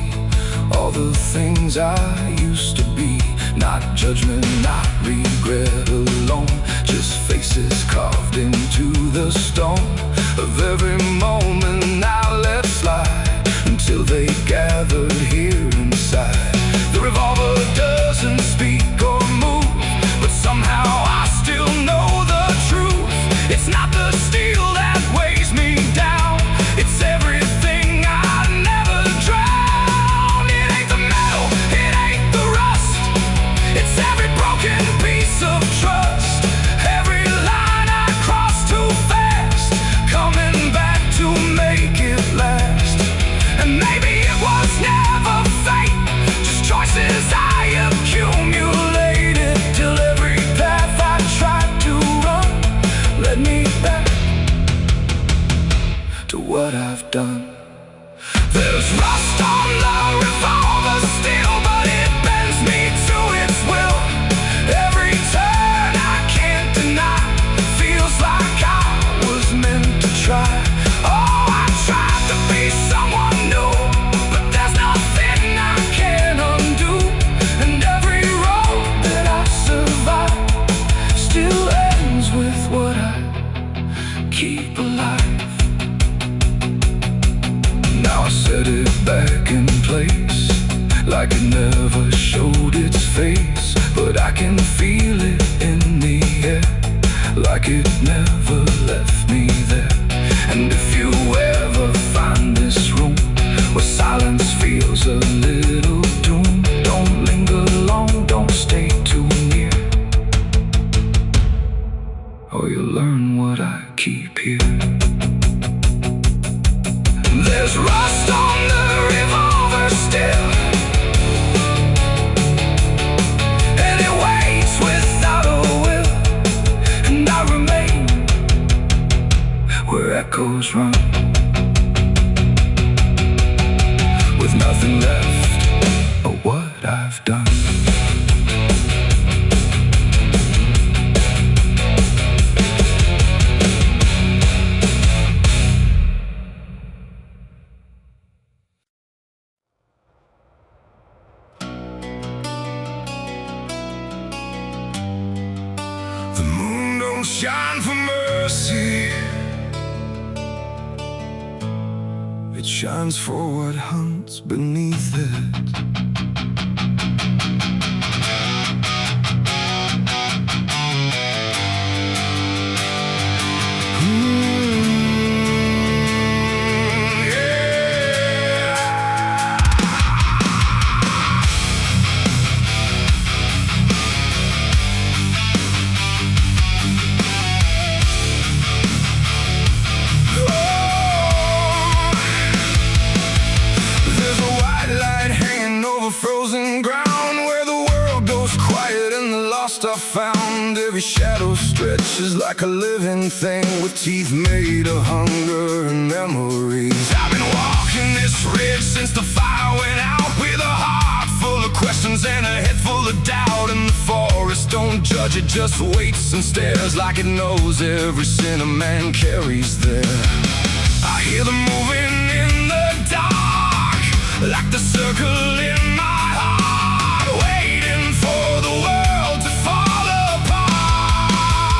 all the things I used to be. Not judgment, not regret alone, just faces carved into the stone of every moment I let slide, until they gathered here inside. The revolver doesn't speak or move, but somehow I still know the truth. It's not the steel that weighs me down, it's everything I never drowned. It ain't the metal, it ain't the rust, it's every broken piece of trust, every what I've done. There's rust on the revolver steel, but it bends me to its will. Every turn I can't deny, feels like I was meant to try. Oh, I tried to be someone new, but there's nothing I can undo. And every road that I survive still ends with what I keep alive. Now I set it back in place, like it never showed its face. But I can feel it in the air, like it never left me there. And if you ever find this room where silence feels a little doom, don't linger long, don't stay too near, or you'll learn what I keep here. There's rust on the revolver still, and it waits without a will. And I remain where echoes run, with nothing left of what I've done. The moon don't shine for mercy, it shines for what hunts beneath it. Frozen ground where the world goes quiet and the lost are found. Every shadow stretches like a living thing, with teeth made of hunger and memories. I've been walking this ridge since the fire went out, with a heart full of questions and a head full of doubt. And the forest don't judge, it just waits and stares, like it knows every sin a man carries there. I hear them moving in the dark, like the circle in my heart, waiting for the world to fall apart.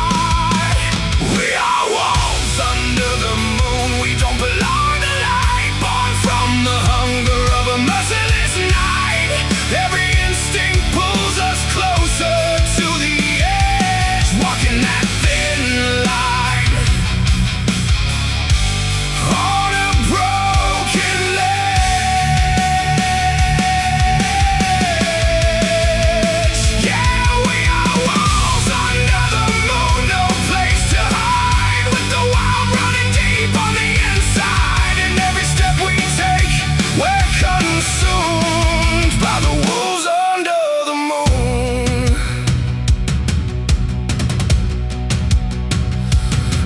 We are wolves under the moon, we don't belong to light, born from the hunger of a merciless night. Every instinct pulls us closer to the edge, walking that thin line on a broken ledge. Yeah, we are wolves under the moon, no place to hide, with the wild running deep on the inside. And every step we take, we're consumed by the wolves under the moon.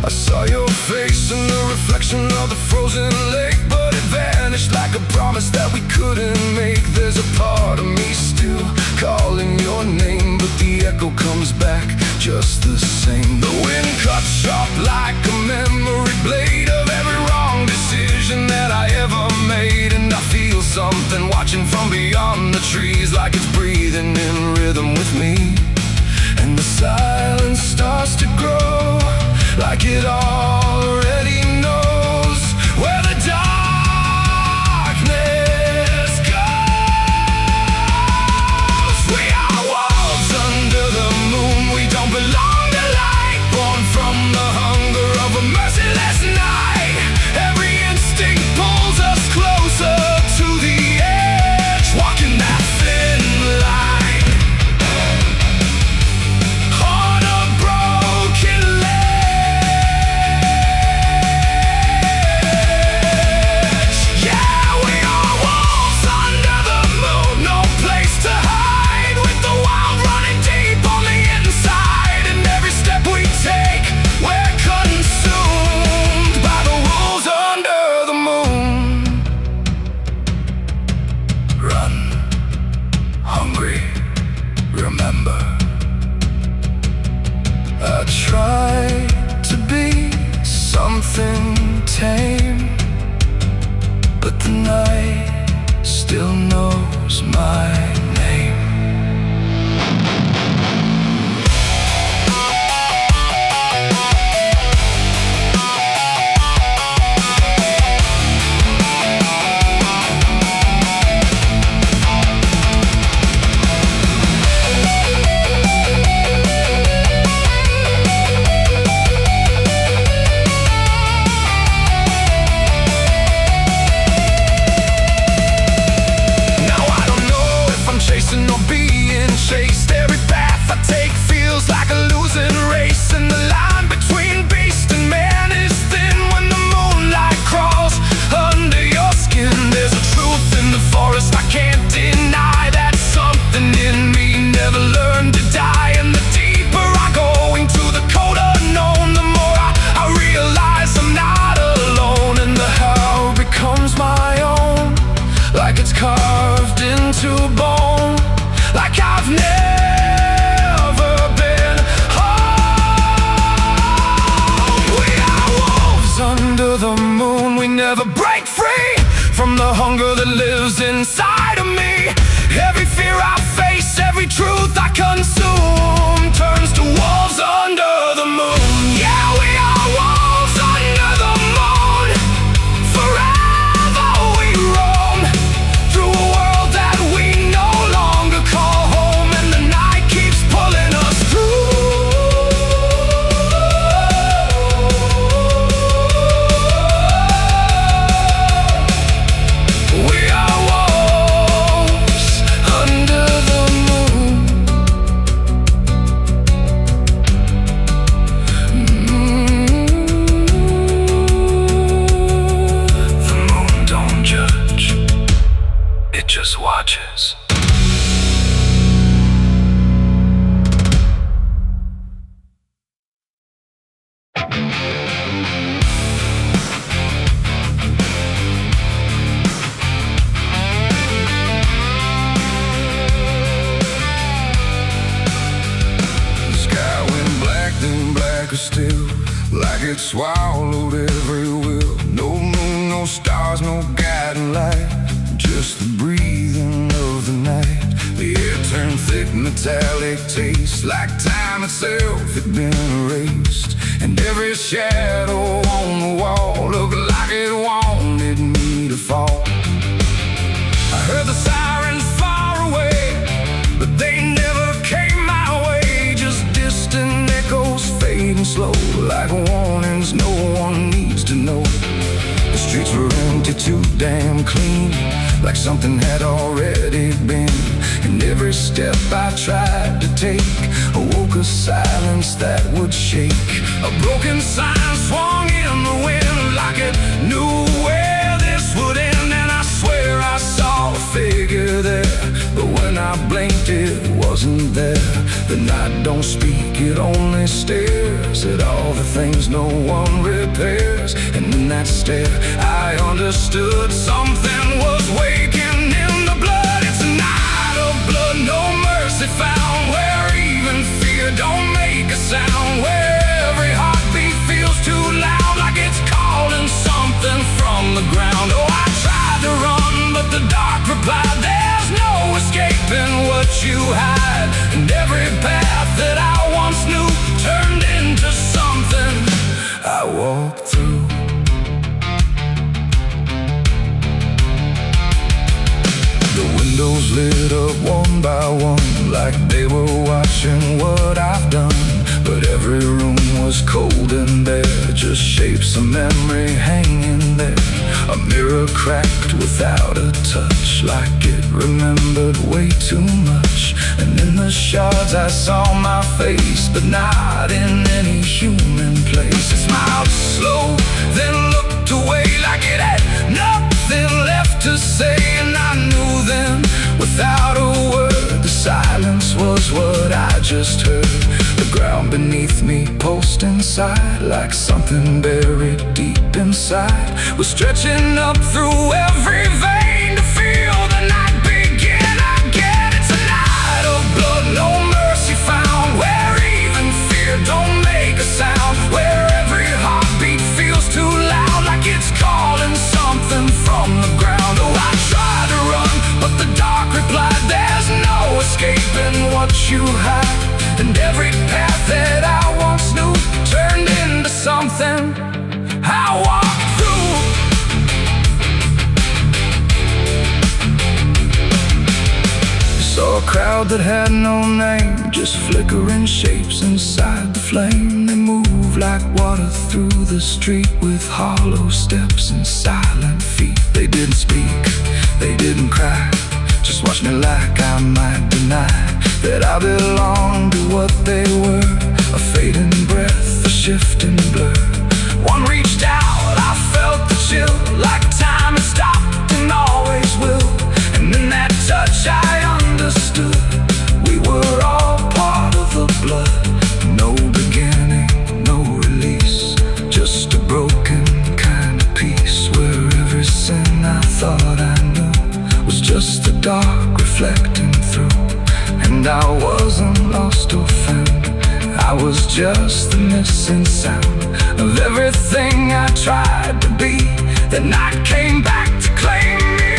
I saw your face in the reflection of the frozen lake, but it vanished like a promise that we couldn't make. There's a part of me still calling your name, but the echo comes back just the same. The wind cuts sharp like a memory blade of every wrong decision that I ever made. And I feel something watching from beyond the trees, like it's breathing in rhythm with me. And the silence starts to grow, like it already knows where the darkness goes. We are wolves under the moon, we don't belong to light, born from the hunger of a merciless night. Every instinct pulls us closer to the edge, walking that thin line on try to be something tame, but the night still knows my name. Or being chased, every path I take feels like a losing race, and the line between beast and man is thin when the moonlight crawls under your skin. There's a truth in the forest I can't deny, that something in me never learned to die. And the deeper I go into the cold unknown, the more I realize I'm not alone, and the how becomes my own, like it's carved into bone, like I've never been home. We are wolves under the moon. We never break free from the hunger that lives inside of me. Every fear I face, every truth I consume turns to wolves under the moon. Yeah, we are wolves under the moon. Forever we roam through a world that we no longer call home, and the night keeps pulling us through. We are wolves under the moon. The moon don't judge, it just watches. The sky went black, then blacker still, like it swallowed every will. No moon, no stars, no guiding light, just the breathing of the night. The air turned thick, metallic taste, like time itself had been erased, and every shadow on the wall looked like it wanted me to fall. I heard the sirens far away, but they never came my way, just distant echoes fading slow, like warnings no one needs to know. The streets were empty, too damn clean, like something had already been. And every step I tried to take awoke a silence that would shake. A broken sign swung in the wind, like it knew where this would end. And I swear I saw a figure there, but when I blinked it wasn't there. The night don't speak, it only stares at all the things no one repairs. And in that stare I understood something was waking in the blood. It's a night of blood, no mercy found, where even fear don't make a sound, where every heartbeat feels too loud, like it's calling something from the ground. Oh, I tried to run, but the dark replied, there's no escaping what you hide. And every path that I once knew turned into something I walked through. The windows lit up one by one, like they were watching what I've done. But every room was cold and bare, just shapes of memory hanging there. A mirror cracked without a touch, like it remembered way too much. And in the shards I saw my face, but not in any human place. It smiled slow, then looked away, like it had nothing left to say. And I knew then, without a word, the silence was what I just heard. The ground beneath me pulsed inside, like something buried deep inside was stretching up through every vein to feel the night begin again. It's a night of blood, no mercy found, where even fear don't make a what you hide, and every path that I once knew turned into something I walked through. Saw a crowd that had no name, just flickering shapes inside the flame. They moved like water through the street with hollow steps and silent feet. They didn't speak, they didn't cry, just watched me like I might deny that I belonged to what they were. A fading breath, a shifting blur. One reached out, I felt the chill, like time had stopped and always will. And in that touch I understood we were all part of the blood. No beginning, no release, just a broken kind of peace, where every sin I thought I knew was just the dark reflecting through. And I wasn't lost or found, I was just the missing sound of everything I tried to be. The night came back to claim me.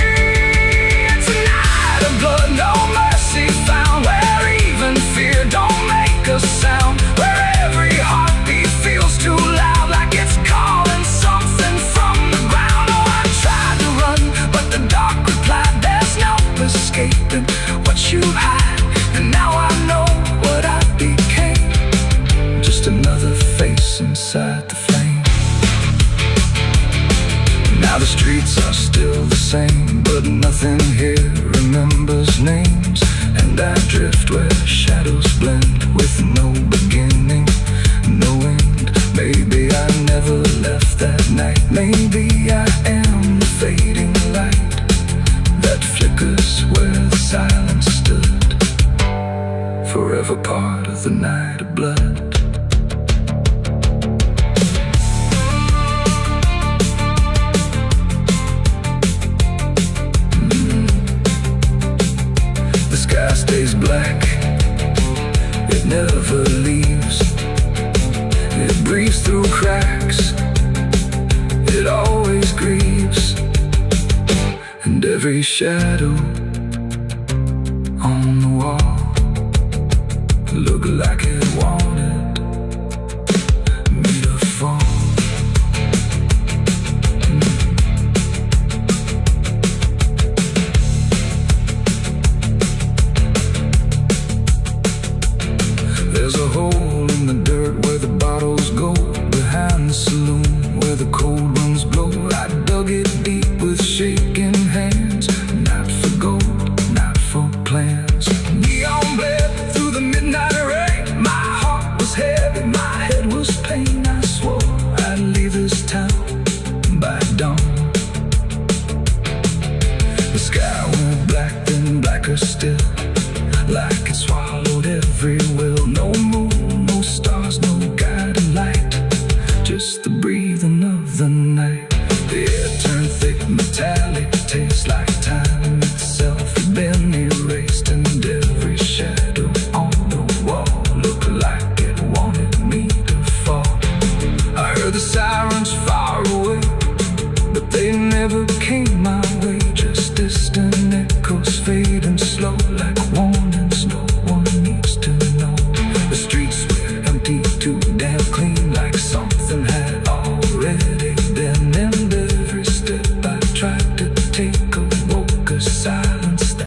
It's a night of blood, no mercy found, where even fear don't make a sound, where every heartbeat feels too loud, like it's calling something from the ground. Oh, I tried to run, but the dark replied, there's no escaping what you hide. And now I know what I became, just another face inside the flame. Now the streets are still the same, but nothing here remembers names. And I drift where shadows blend with no beginning, no end. Maybe I never left that night, maybe I am the fading light that flickers where the silence stood, forever part of the night of blood. The sky stays black, it never leaves. It breathes through cracks, it always grieves. And every shadow on the wall looked like it wanted me to fall. There's a hole in the dirt where the bottles go, behind the saloon where the cold winds blow. I dug it deep with shaking hands, not for gold, not for plans. Neon bled through the midnight rain, my heart was heavy, my head was pain. I swore I'd leave this town by dawn. The sky went black, then blacker still, like it swallowed every will. No moon, no stars, no guiding light, just the breathing of the night. The air turned thick, metallic, tastes like time itself had been erased. And every shadow on the wall looked like it wanted me to fall. I heard the sirens far away, but they never came my way. Just distant echoes fading slow, like warnings no one needs to know. The streets were empty, too damn clean, like something had already been. And every step I tried to take awoke a silence that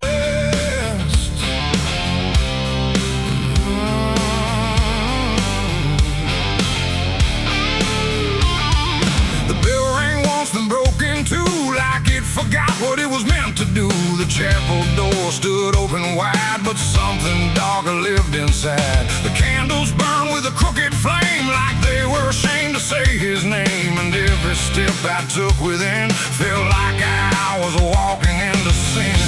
the bell rang once, then broke in two, like it forgot what it was meant to do. The chapel door stood open wide, but something darker lived inside. The candles burned with a crooked flame, like they were ashamed to say his name. And every step I took within felt like I was walking into sin.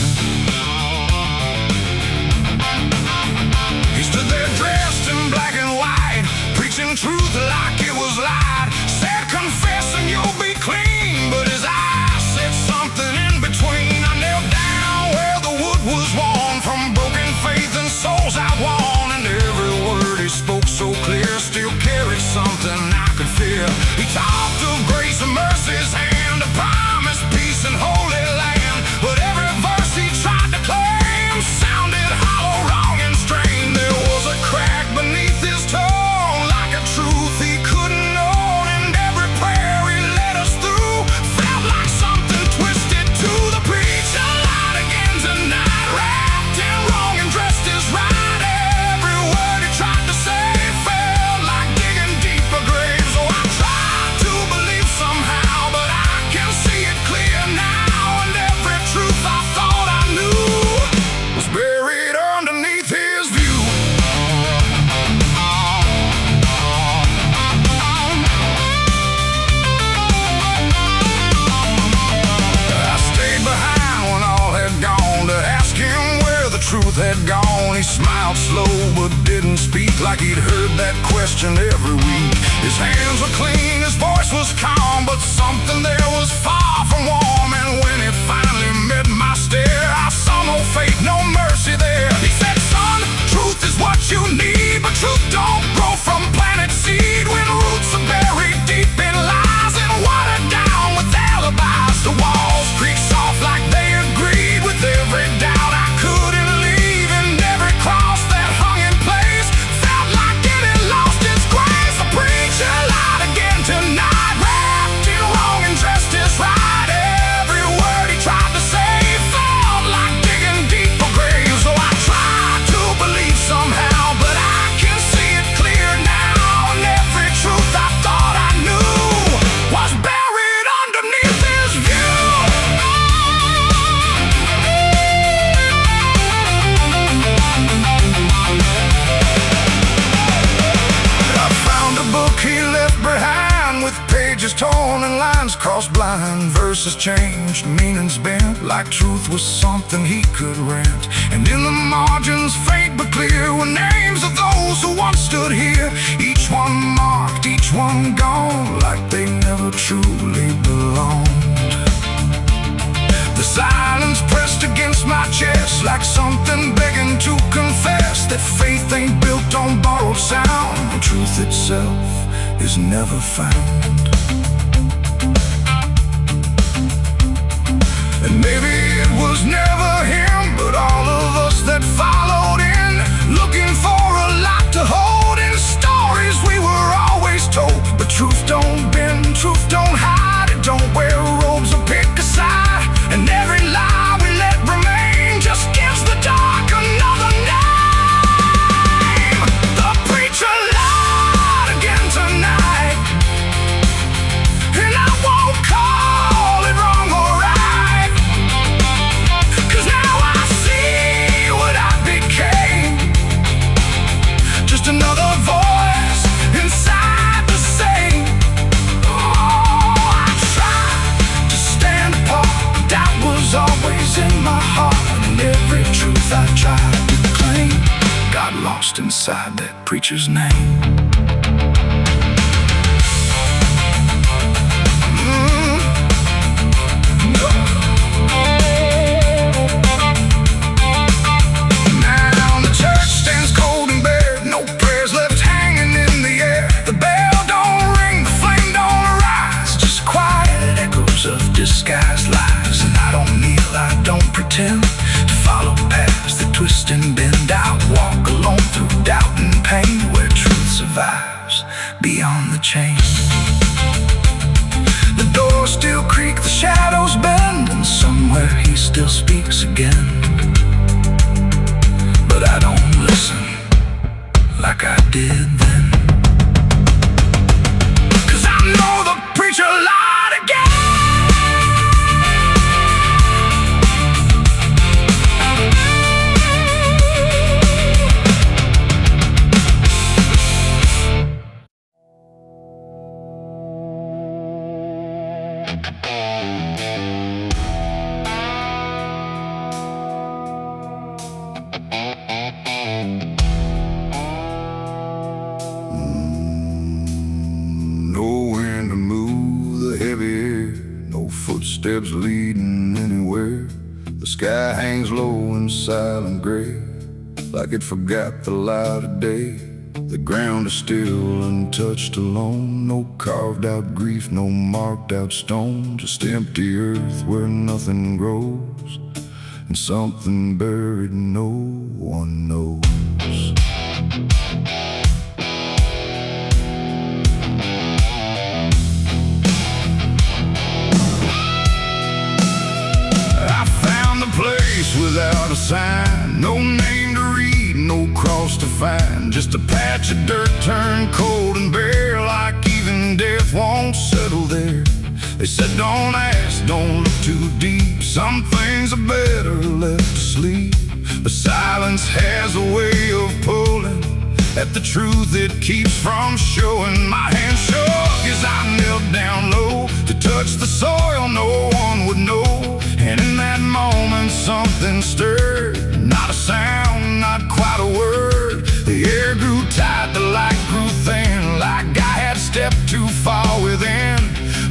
He stood there dressed in black and white, preaching truth like it was lied. Said, confessing you'll be clean, but his eyes said something in between. I knelt down where the wood was worn from broken faith and souls I won. And every word he spoke so clear still carried something I could feel. He talked of grace and mercy's hand, a promise, peace and holy land. But every verse he tried to claim sounded hollow, wrong and strained. There smiled slow but didn't speak, like he'd heard that question every week. His hands were clean, his voice was calm, but something there was far from warm. And when he finally met my stare, I saw no fate, no mercy there. He said, son, truth is what you need, but truth don't grow from planet seed. When roots are buried deep in lies and watered down with alibis, the walls creak soft like they agreed with every doubt I couldn't leave, and every cross that hung in place felt like it had lost its grace. The preacher lied again tonight, wrapped in wrong and dressed as right. Every word he tried to say felt like digging deep for graves. So I tried to believe somehow, but I can see it clear now, and every truth I thought I knew was buried underneath his view. I found a book he left behind, with pages torn and lines crossed blind. Verses changed, meanings bent, like truth was something he could rent. And in the margins, faint but clear, were names of those who once stood here. Each one marked, each one gone, like they never truly belonged. The silence pressed against my chest, like something begging to confess that faith ain't built on borrowed sound, and truth itself is never found. And maybe it was never him, but all of us that followed in, looking for a lot to hold in stories we were always told. But truth don't bend, truth don't hide, it don't wear robes or pick a side. And every lie we let remain just gives the dark another name. The preacher lied again tonight, and I won't call it wrong or right, 'cause now I see what I became, just another voice inside the same. Oh, I tried to stand apart, but doubt was always in my heart, and every truth I tried to claim got lost inside that preacher's name. Now the church stands cold and bare, no prayers left hanging in the air. The bell don't ring, the flame don't rise, just quiet echoes of disguised lies. And I don't kneel, I don't pretend to follow paths that twist and bend. I walk alone through doubt and pain, where truth survives beyond the chain. The doors still creak, the shadows bend, and somewhere he still speaks again. But I don't listen like I did then, 'cause I know the preacher lied again. No wind to move the heavy air, no footsteps leading anywhere. The sky hangs low and silent gray, like it forgot the light of day. The ground is still untouched alone, no carved out grief, no marked out stone, just empty earth where nothing grows, and something buried no one knows. Without a sign, no name to read, no cross to find, just a patch of dirt turned cold and bare, like even death won't settle there. They said don't ask, don't look too deep, some things are better left asleep. But silence has a way of pulling at the truth it keeps from showing. My hand shook as I knelt down low to touch the soil no one would know. And in that moment something stirred, not a sound, not quite a step too far within,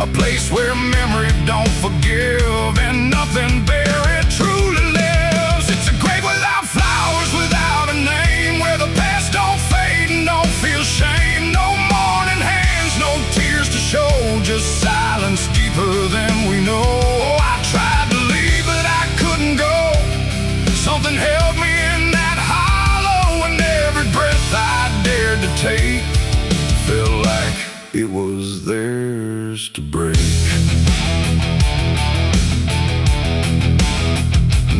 a place where memory don't forgive and nothing buried truly lives. It's a grave without flowers, without a name, where the past don't fade and don't feel shame. No mourning hands, no tears to show, just silence deeper than we know. I tried to leave, but I couldn't go. Something held me in that hollow, and every breath I dared to take felt like it was theirs to break.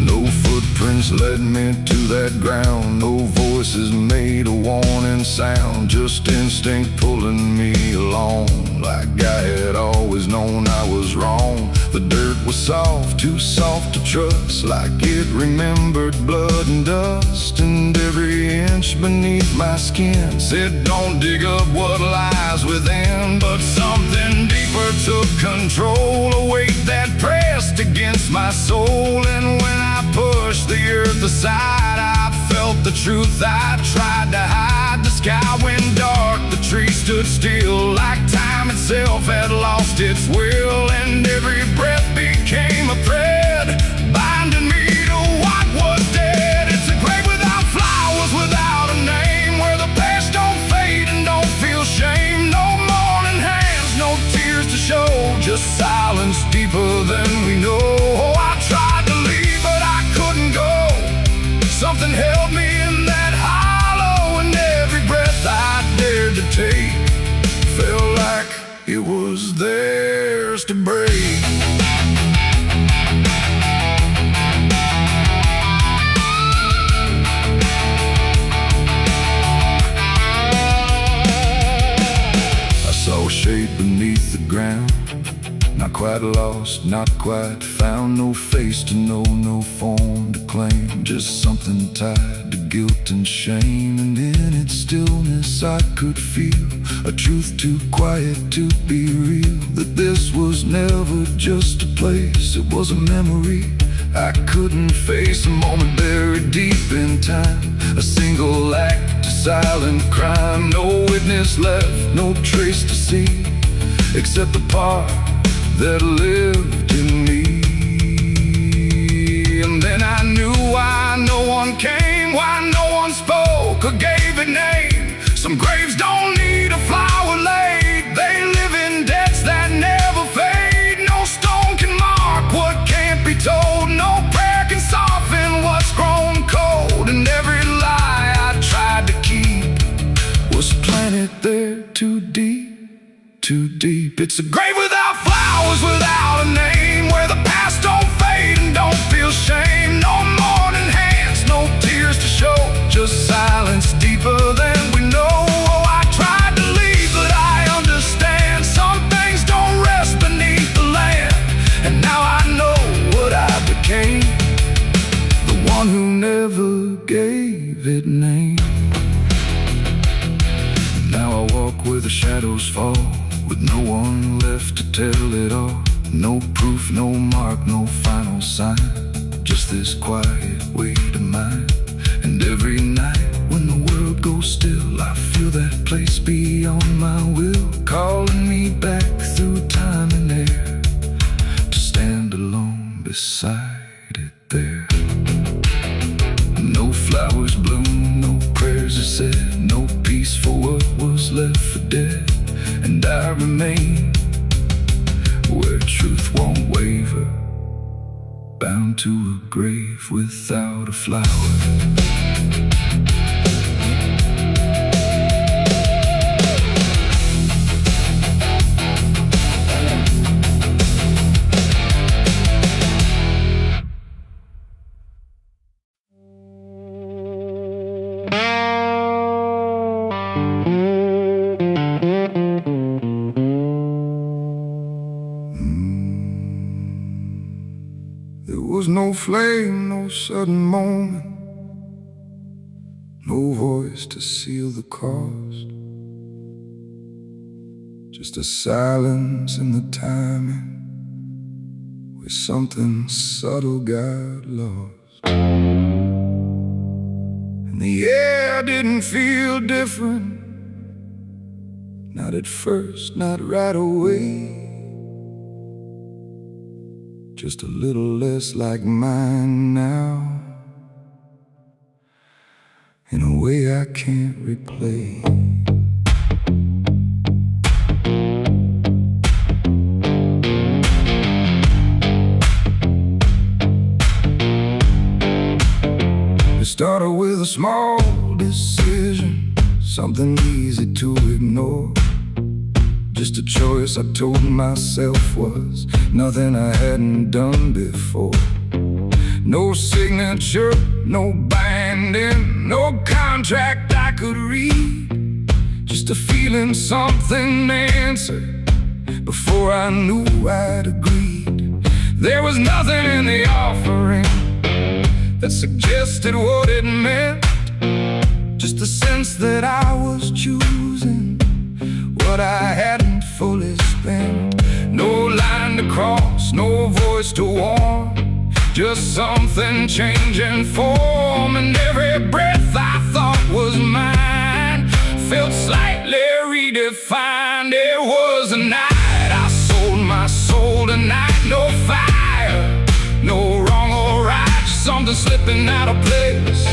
No footprints led me to that ground, no voices made a warning sound, just instinct pulling me along, like I had always known I was wrong. The dirt was soft, too soft to trust, like it remembered blood and dust, and every inch beneath my skin said don't dig up what lies within. But something deeper took control, a weight that pressed against my soul, and when I pushed the earth aside, I felt the truth I tried to hide. The sky went dark, the trees stood still, like time itself had lost its will, and every breath became a thread, binding me to what was dead. It's a grave without flowers, without a name, where the past don't fade and don't feel shame. No mourning hands, no tears to show, just silence deeper than we know. I tried to leave, but I couldn't go. Something held me in that hollow, and every breath I dared to take felt like it was theirs to break. I saw a shape beneath the ground, not quite lost, not quite found. No face to know, no form to claim, just something tied to guilt and shame. And in its stillness I could feel a truth too quiet to be real, that this was never just a place, it was a memory I couldn't face. A moment buried deep in time, a single act, a silent crime. No witness left, no trace to see, except the part that lived in me. And then I knew why no one came, why no one spoke or gave a name. Some graves don't need a flower laid, they live in debts that never fade. No stone can mark what can't be told, no prayer can soften what's grown cold. And every lie I tried to keep was planted there too deep, too deep. It's a grave without flowers, without a name, where the past don't fade and don't feel shame. No mourning hands, no tears to show, just silence deeper than we know. Oh, I tried to leave, but I understand some things don't rest beneath the land. And now I know what I became, the one who never gave it name. Now I walk where the shadows fall, with no one left to tell it all. No proof, no mark, no final sign, just this quiet weight of mine. And every night when the world goes still, I feel that place beyond my will, calling me back through time and air, to stand alone beside it there. No flowers bloom, no prayers are said, no peace for what was left for dead. And I remain where truth won't waver, bound to a grave without a flower. There was no flame, no sudden moment, no voice to seal the cost, just a silence in the timing, where something subtle got lost. And the air didn't feel different, Not at first, not right away. Just a little less like mine now, in a way I can't replay. It started with a small decision, something easy to ignore. Just a choice I told myself was nothing I hadn't done before. No signature, no binding, no contract I could read. Just a feeling something answered before I knew I'd agreed. There was nothing in the offering that suggested what it meant. Just a sense that I was choosing what I hadn't fully spent. No line to cross, no voice to warn, just something changing form. And every breath I thought was mine felt slightly redefined. It was a night I sold my soul tonight. No fire, no wrong or right, just something slipping out of place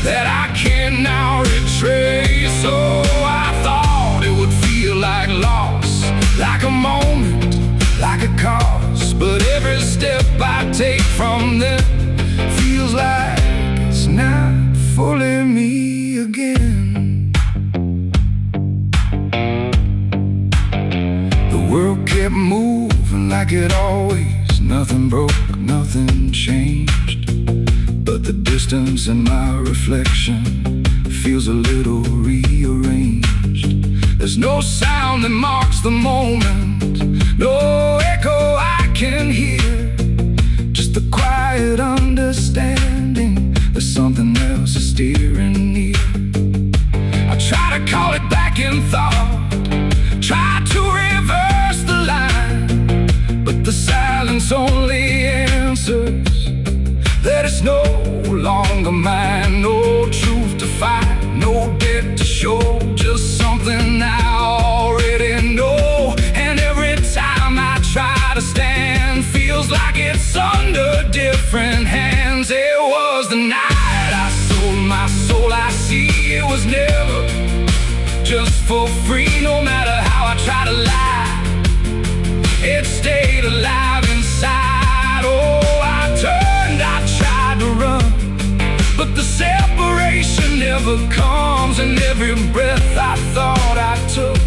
that I can now retrace. So I thought it would feel like loss, like a moment, like a cause. But every step I take from them feels like it's not fully me again. The world kept moving like it always. Nothing broke, nothing changed. But the distance in my reflection feels a little rearranged. There's no sound that marks the moment, no echo I can hear. Just the quiet understanding that something else is steering near. I try to call it back in thought, try to reverse the line, but the silence only answers that it's no longer mine. No truth to find, no debt to show, just something I already know. And every time I try to stand, feels like it's under different hands. It was the night I sold my soul. I see it was never just for free. No matter how I try to lie, it stayed alive inside. Oh, I tried to run, but the separation never comes. And every breath I thought I took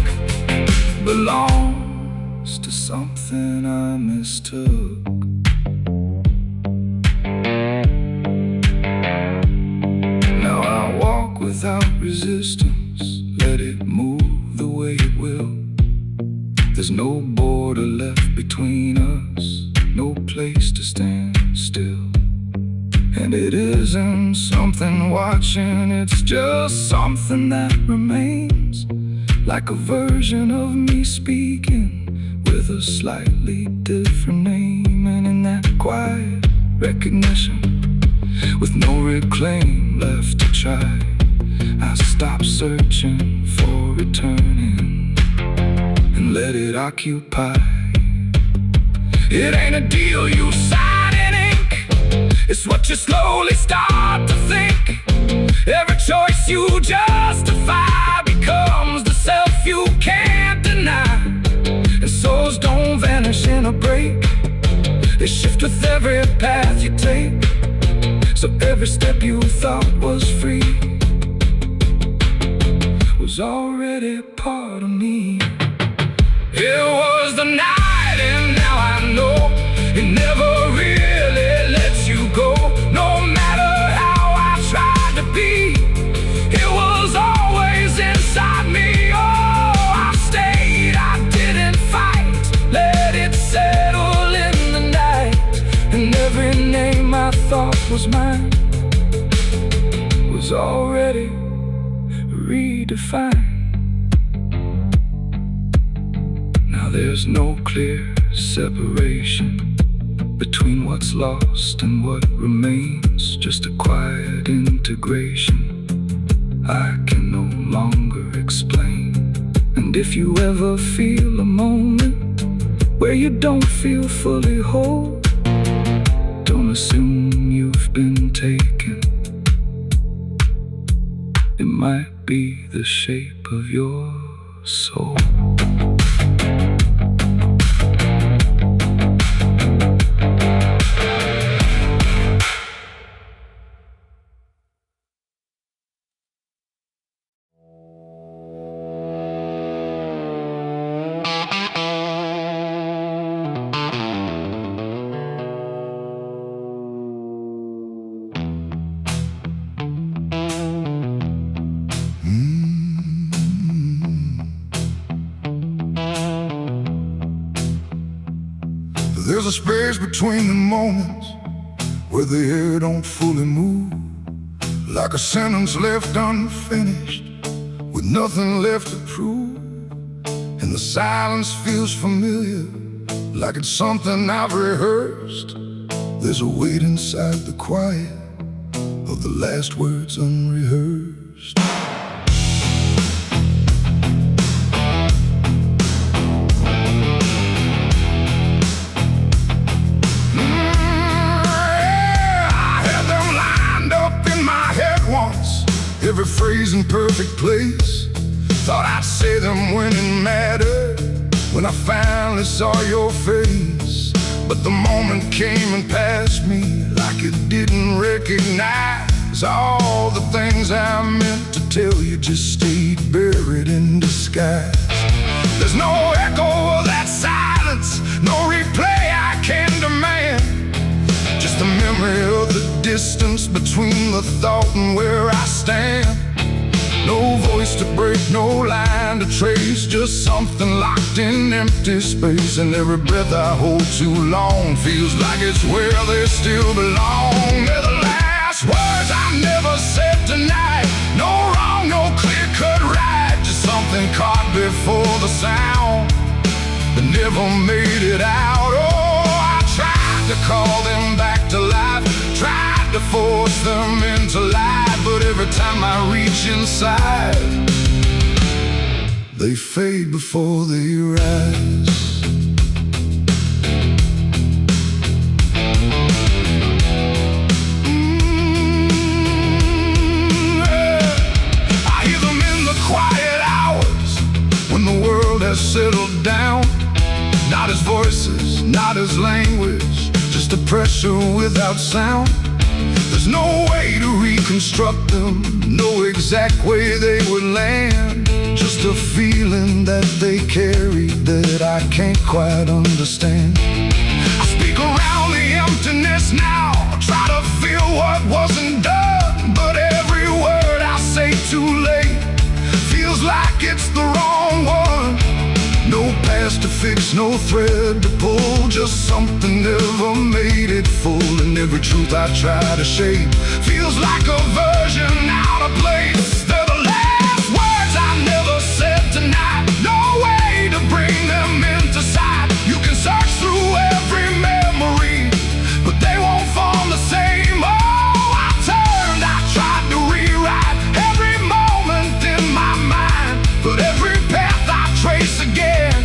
belongs to something I mistook. Now I walk without resistance, let it move the way it will. There's no border left between us, no place to stand still. And it isn't something watching, it's just something that remains, like a version of me speaking with a slightly different name. And in that quiet recognition, with no reclaim left to try, I stop searching for returning and let it occupy. It ain't a deal you sign in ink, it's what you slowly start to think. Every choice you justify becomes the self you can't deny. And souls don't vanish in a break, they shift with every path you take. So every step you thought was free was already part of me. It was the night, and now I know it never really lets you go. No matter how I tried to be, it was always inside me. Oh, I stayed, I didn't fight, let it settle in the night. And every name I thought was mine was already redefined. Now there's no clear separation between what's lost and what remains, just a quiet integration I can no longer explain. And And if you ever feel a moment where you don't feel fully whole, don't assume you've been taken. It might be the shape of your soul. There's a space between the moments where the air don't fully move, like a sentence left unfinished with nothing left to prove. And the silence feels familiar, like it's something I've rehearsed. There's a weight inside the quiet of the last words unrehearsed. Every phrase in perfect place. Thought I'd say them when it mattered, when I finally saw your face. But the moment came and passed me like it didn't recognize. All the things I meant to tell you just stayed buried in disguise. There's no echo of that silence, no replay I can demand. Just the memory of the distance between the thought and where I stand. No voice to break, no line to trace, just something locked in empty space. And every breath I hold too long feels like it's where they still belong. They're the last words I never said tonight. No wrong, no clear-cut right, just something caught before the sound that never made it out. Oh, I tried to call them back to life, tried to force them into life, but every time I reach inside, they fade before they rise. I hear them in the quiet hours when the world has settled down. Not as voices, not as language, just a pressure without sound. There's no way to reconstruct them, no exact way they would land. Just a feeling that they carry that I can't quite understand. I speak around the emptiness now, try to feel what wasn't done, but every word I say too late feels like it's the wrong one. No past to fix, no thread to pull, just something never made it full. And every truth I try to shape feels like a version out of place. They're the last words I never said tonight, no way to bring them into sight. You can search through every memory, but they won't form the same. Oh, I turned, I tried to rewrite every moment in my mind, but every path I trace again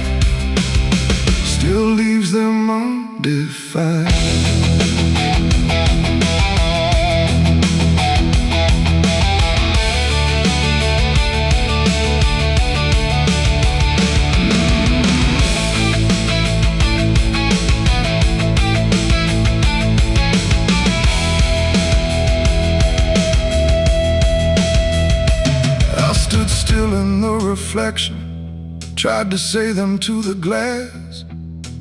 still leaves them undefined. I stood still in the reflection, tried to say them to the glass,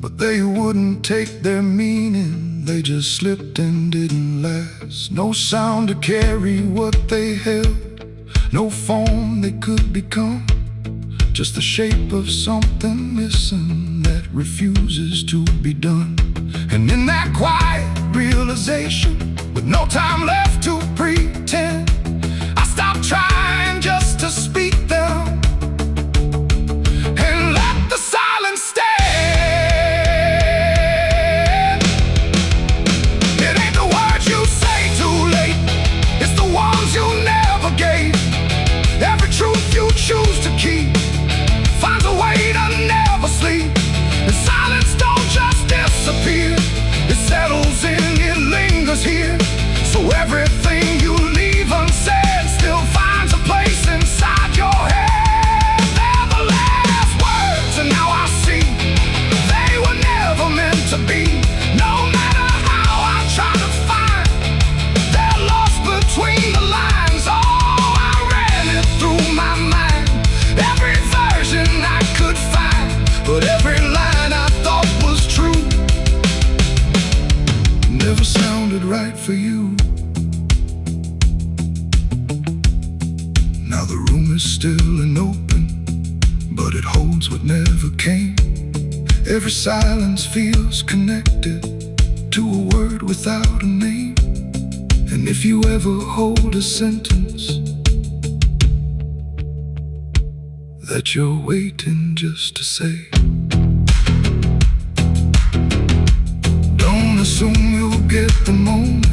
but they wouldn't take their meaning, they just slipped and didn't last. No sound to carry what they held, no form they could become, just the shape of something missing that refuses to be done. And in that quiet realization, with no time left to pretend, I stopped trying just to speak them and let the silence stand. Choose to keep finds a but every line I thought was true never sounded right for you. Now the room is still and open, but it holds what never came. Every silence feels connected to a word without a name. And if you ever hold a sentence that you're waiting just to say, don't assume you'll get the moment.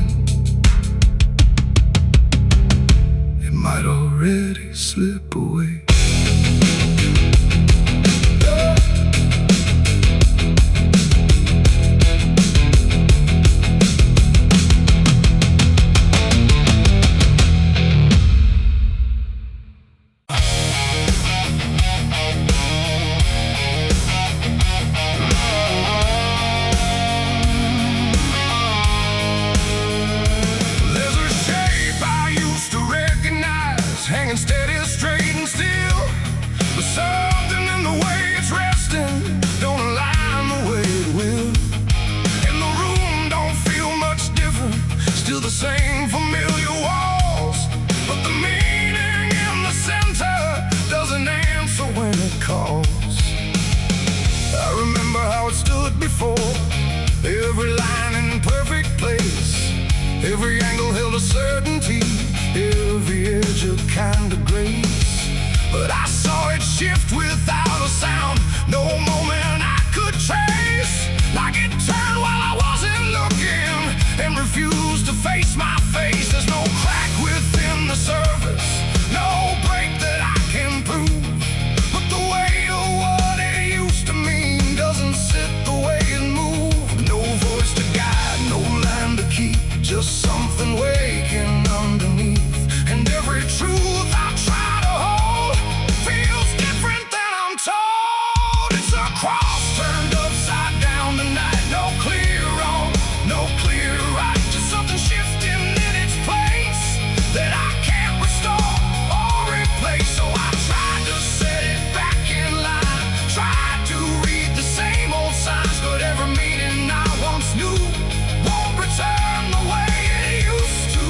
It might already slip away. Hanging steady, straight and still, but something in the way it's resting don't align the way it will. And the room don't feel much different, still the same familiar walls, but the meaning in the center doesn't answer when it calls. I remember how it stood before, every line in perfect place, every angle held a certainty, every edge a kind of grace. But I saw it shift without a sound, no moment I could trace. Like it turned while I wasn't looking and refused to face my face. There's no crack within the surface, no break that I can prove, but the weight of what it used to mean doesn't sit the way it moved. No voice to guide, no line to keep, just something waking underneath. And every truth I try to hold feels different than I'm told. It's a cross turned upside down tonight. No clear wrong, no clear right, just something shifting in its place that I can't restore or replace. So I tried to set it back in line, tried to read the same old signs, but every meaning I once knew won't return the way it used to.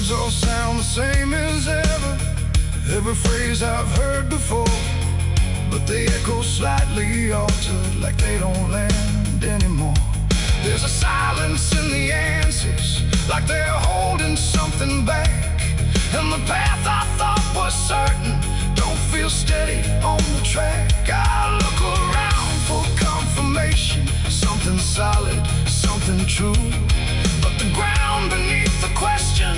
All sound the same as ever, every phrase I've heard before, but they echo slightly altered, like they don't land anymore. There's a silence in the answers, like they're holding something back, and the path I thought was certain don't feel steady on the track. I look around for confirmation, something solid, something true, but the ground beneath the question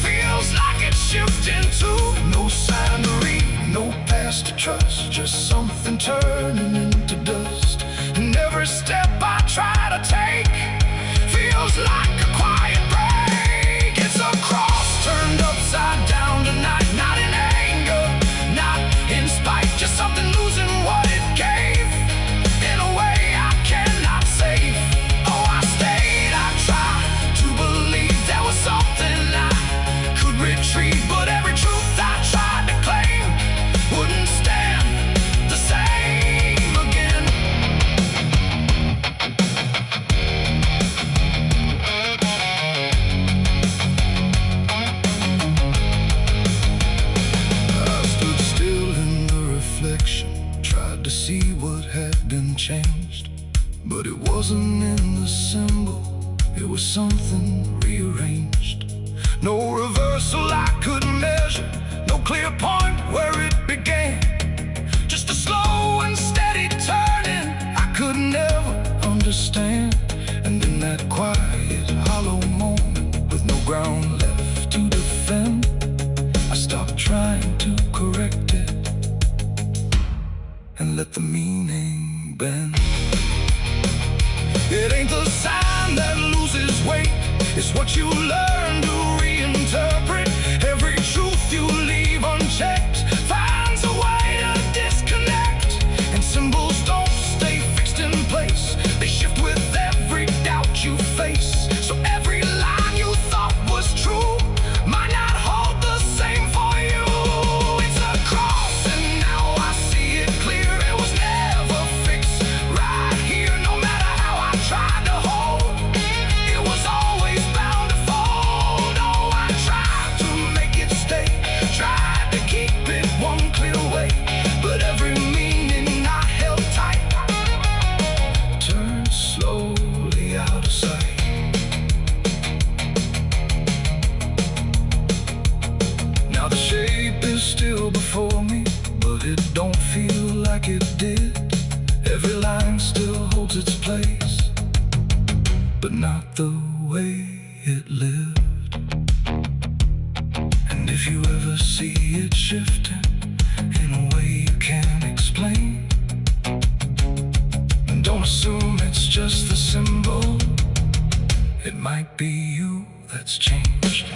feels like it's shifting too. No sign to read, no past to trust, just something turning into dust. And every step I try to take feels like a quiet break. It's a cross turned upside down tonight, not in anger, not in spite, just something losing what it gave in a way I cannot save. Oh, I stayed, I tried to believe there was something retreat, but every truth I tried to claim wouldn't stand the same again. I stood still in the reflection, tried to see what had been changed, but it wasn't in the symbol, it was something rearranged. No reversal I could measure, no clear point where it began, just a slow and steady turning I could never understand. And in that quiet, hollow moment, with no ground left to defend, I stopped trying to correct it and let the meaning bend. It ain't the sign that loses weight, it's what you learn to reinterpret. Every truth still before me, but it don't feel like it did. Every line still holds its place, but not the way it lived. And if you ever see it shifting in a way you can't explain, don't assume it's just the symbol. It might be you that's changed.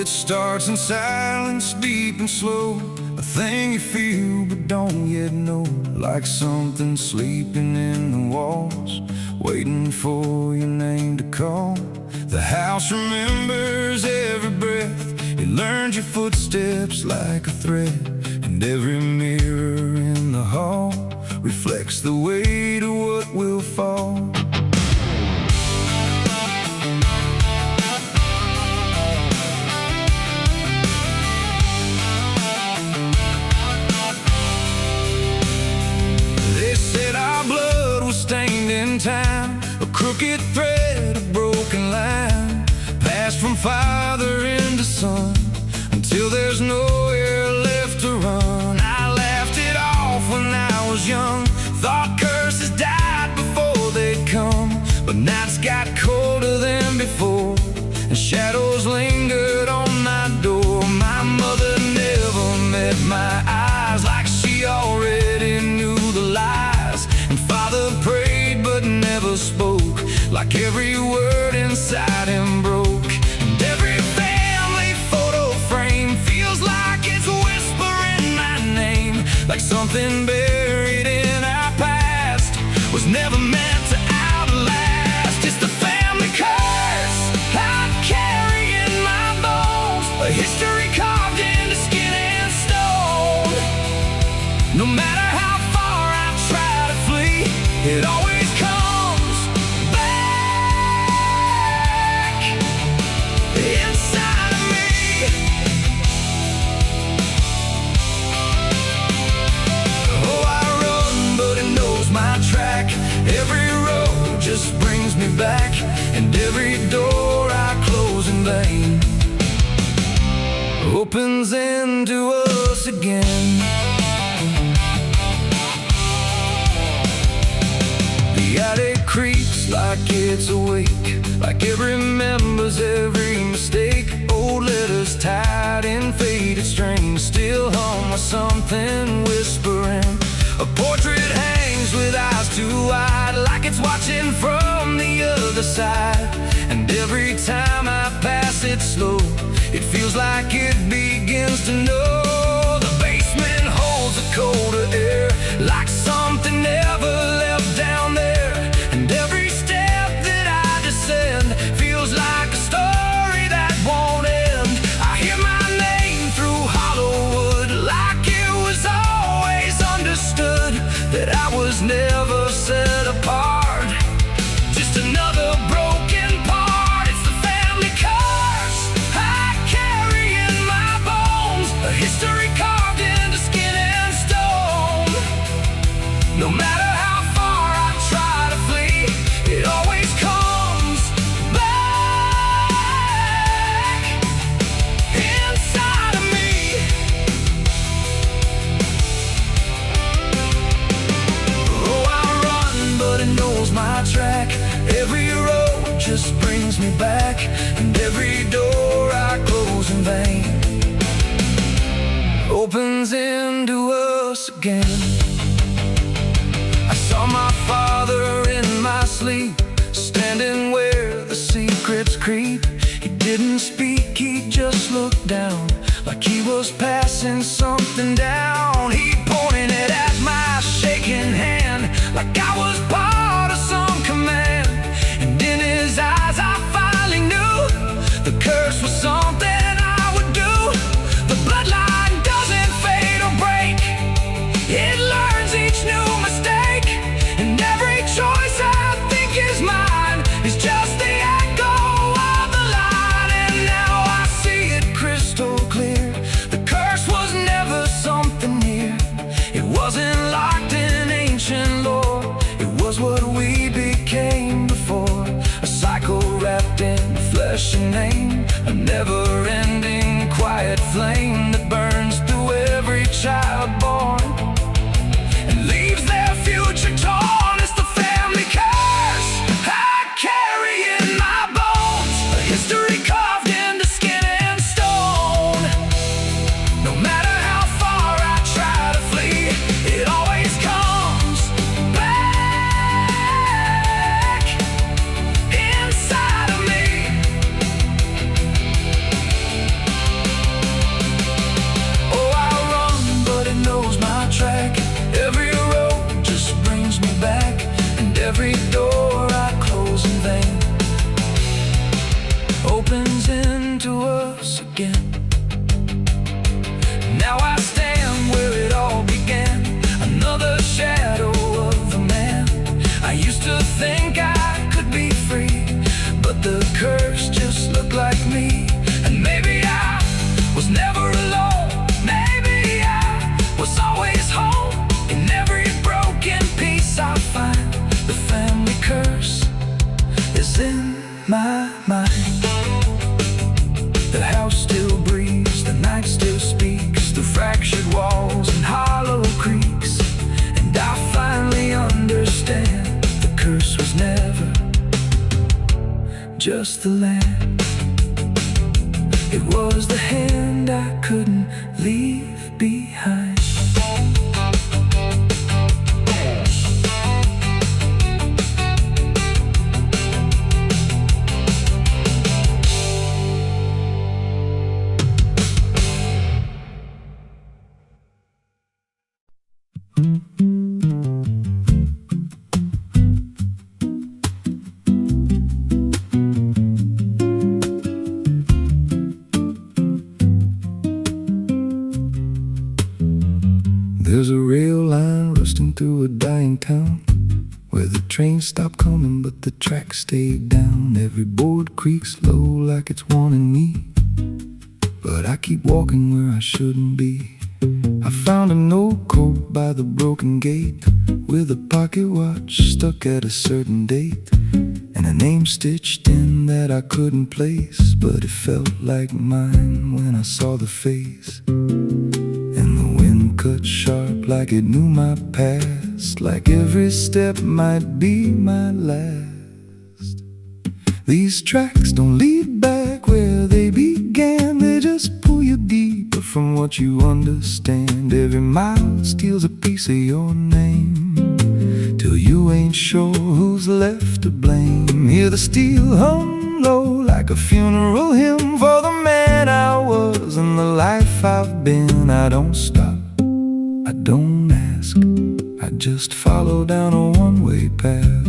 It starts in silence, deep and slow, a thing you feel but don't yet know. Like something sleeping in the walls, waiting for your name to call. The house remembers every breath, it learns your footsteps like a thread. And every mirror in the hall reflects the weight of what will fall. Stained in time, a crooked thread, a broken line, passed from father into son, until there's nowhere left to run. I laughed it off when I was young, thought curses died before they'd come. But nights got colder than before, and shadows lingered on my door. My mother never met my eyes, like she already knew the lies. And father prayed but never spoke, like every word inside him broke. And every family photo frame feels like it's whispering my name, like something buried in our past was never meant to outlast. It's the family curse I carry in my bones, a history carved into skin and stone. No matter how far I try to flee, it always comes back inside of me. Oh, I run, but it knows my track. Every road just brings me back, and every door I close in vain opens into us again. The attic creaks like it's awake, like it remembers every mistake. Old letters tied in faded strings, still hung with something whispering. A portrait hangs with eyes too wide, like it's watching from the other side. And every time I pass it slow, it feels like it begins to know. The basement holds a colder air, like something never left down there. And every step that I descend feels like a story that won't end. I hear my name through hollow wood, like it was always understood that I was never set apart, just another broken part. It's the family curse I carry in my bones, a history carved into skin and stone. No matter how far I try to flee, it always comes back inside of me. Oh, I run, but it knows my track. Every road just brings me back, and every door I close in vain opens into us again. I saw my father in my sleep, standing where the secrets creep. He didn't speak, he just looked down, like he was passing something down. He pointed at my shaking hand, name, a never-ending quiet flame that burns through every child born and leaves their future torn. It's the family curse I carry in my bones, a history carved into skin and stone. No matter how far I try to flee, it always comes back inside of me. Oh, I run, but it knows my track. Every road just brings me back, and every door I close in vain opens into us again. Now I stand where it all began, another shadow of the man. I used to think I could be free, but the curse just looked like me. And maybe I was never alone, maybe I was always home. In every broken piece I find, the family curse is in my mind. The house still breathes, the night still speaks through fractured walls and hollow creaks. And I finally understand the curse was never just the land. It was the hand I couldn't leave behind. There's a rail line rusting through a dying town, where the trains stop coming but the tracks stay down. Every board creaks low like it's warning me, but I keep walking where I shouldn't be. I found a note code by the broken gate, with a pocket watch stuck at a certain date, and a name stitched in that I couldn't place, but it felt like mine when I saw the face. And the wind cut sharp like it knew my past, like every step might be my last. These tracks don't lead back where they began, they just pull you deeper from what you understand. Every mile steals a piece of your name, till you ain't sure who's left to blame. Hear the steel hum low like a funeral hymn for the man I was and the life I've been. I don't stop, I don't ask, I just follow down a one-way path.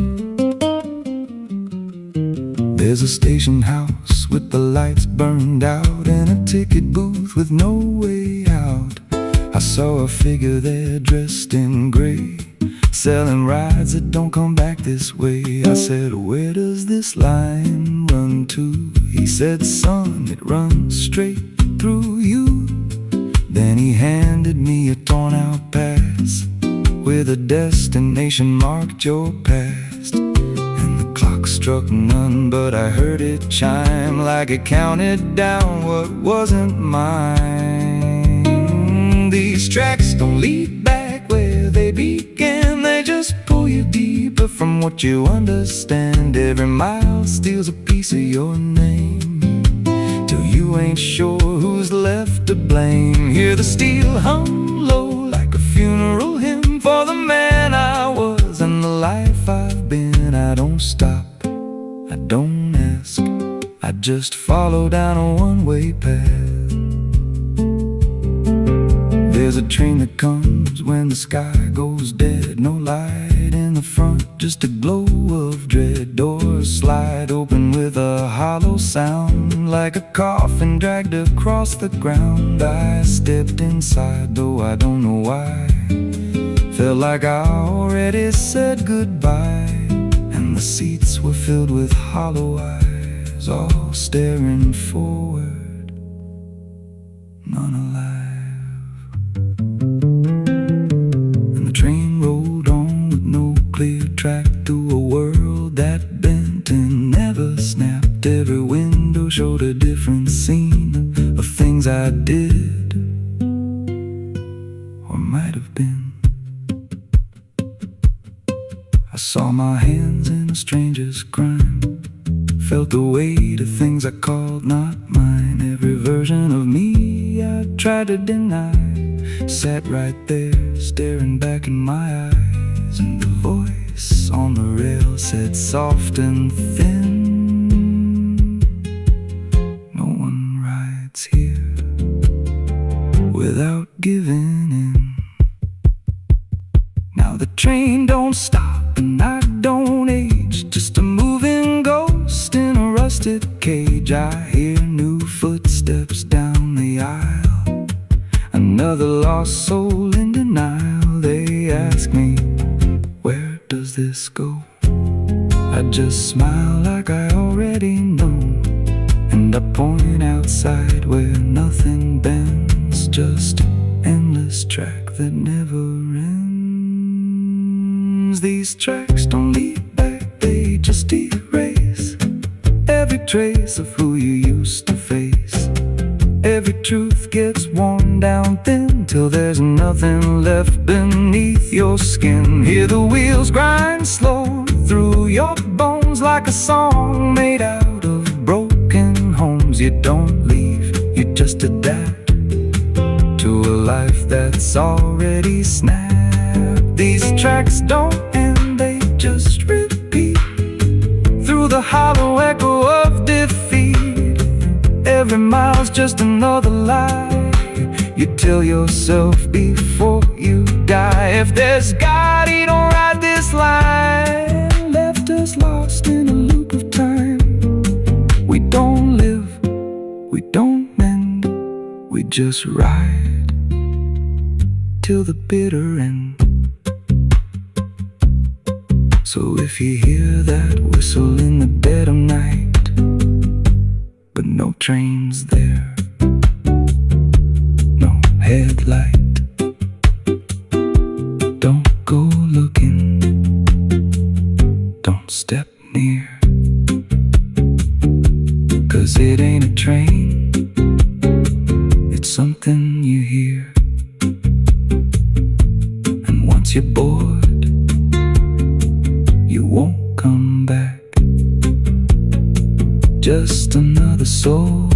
There's a station house with the lights burned out, and a ticket booth with no way out. I saw a figure there dressed in gray, selling rides that don't come back this way. I said, where does this line run to? He said, son, it runs straight through you. Then he handed me a torn out pass, with a destination marked your past. And the clock struck none, but I heard it chime like it counted down what wasn't mine. These tracks don't lead back where they began, they just pull you deeper from what you understand. Every mile steals a piece of your name, till you ain't sure who's left to blame. Hear the steel hum low like a funeral hymn for the man I was and the life I've been. I don't stop, I don't ask, I just follow down a one-way path. There's a train that comes when the sky goes dead, no light in the front, just a glow of dread. Doors slide open with a hollow sound, like a coffin dragged across the ground. I stepped inside, though I don't know why. Felt like I already said goodbye, and the seats were filled with hollow eyes, all staring forward, none alive. And the train rolled on with no clear track through a world that bent and never snapped. Every window showed I saw my hands in a stranger's crime, felt the weight of things I called not mine. Every version of me I tried to deny sat right there, staring back in my eyes. And the voice on the rail said soft and thin, no one rides here without giving in. Now the train don't stop and I don't age, just a moving ghost in a rusted cage. I hear new footsteps down the aisle, another lost soul in denial. They ask me, where does this go? I just smile like I already know, and I point outside where nothing bends, just an endless track that never ends. These tracks don't lead back, they just erase every trace of who you used to face. Every truth gets worn down thin till there's nothing left beneath your skin. Hear the wheels grind slow through your bones like a song made out of broken homes. You don't leave, you just adapt to a life that's already snapped. These tracks don't end, they just repeat through the hollow echo of defeat. Every mile's just another lie you tell yourself before you die. If there's God, he don't write this line, left us lost in a loop of time. We don't live, we don't mend, we just ride till the bitter end. So if you hear that whistle in the dead of night, but no train's there, no headlight, don't go looking, don't step near, 'cause it ain't a train, it's something you hear. And once you're bored, you won't come back, just another soul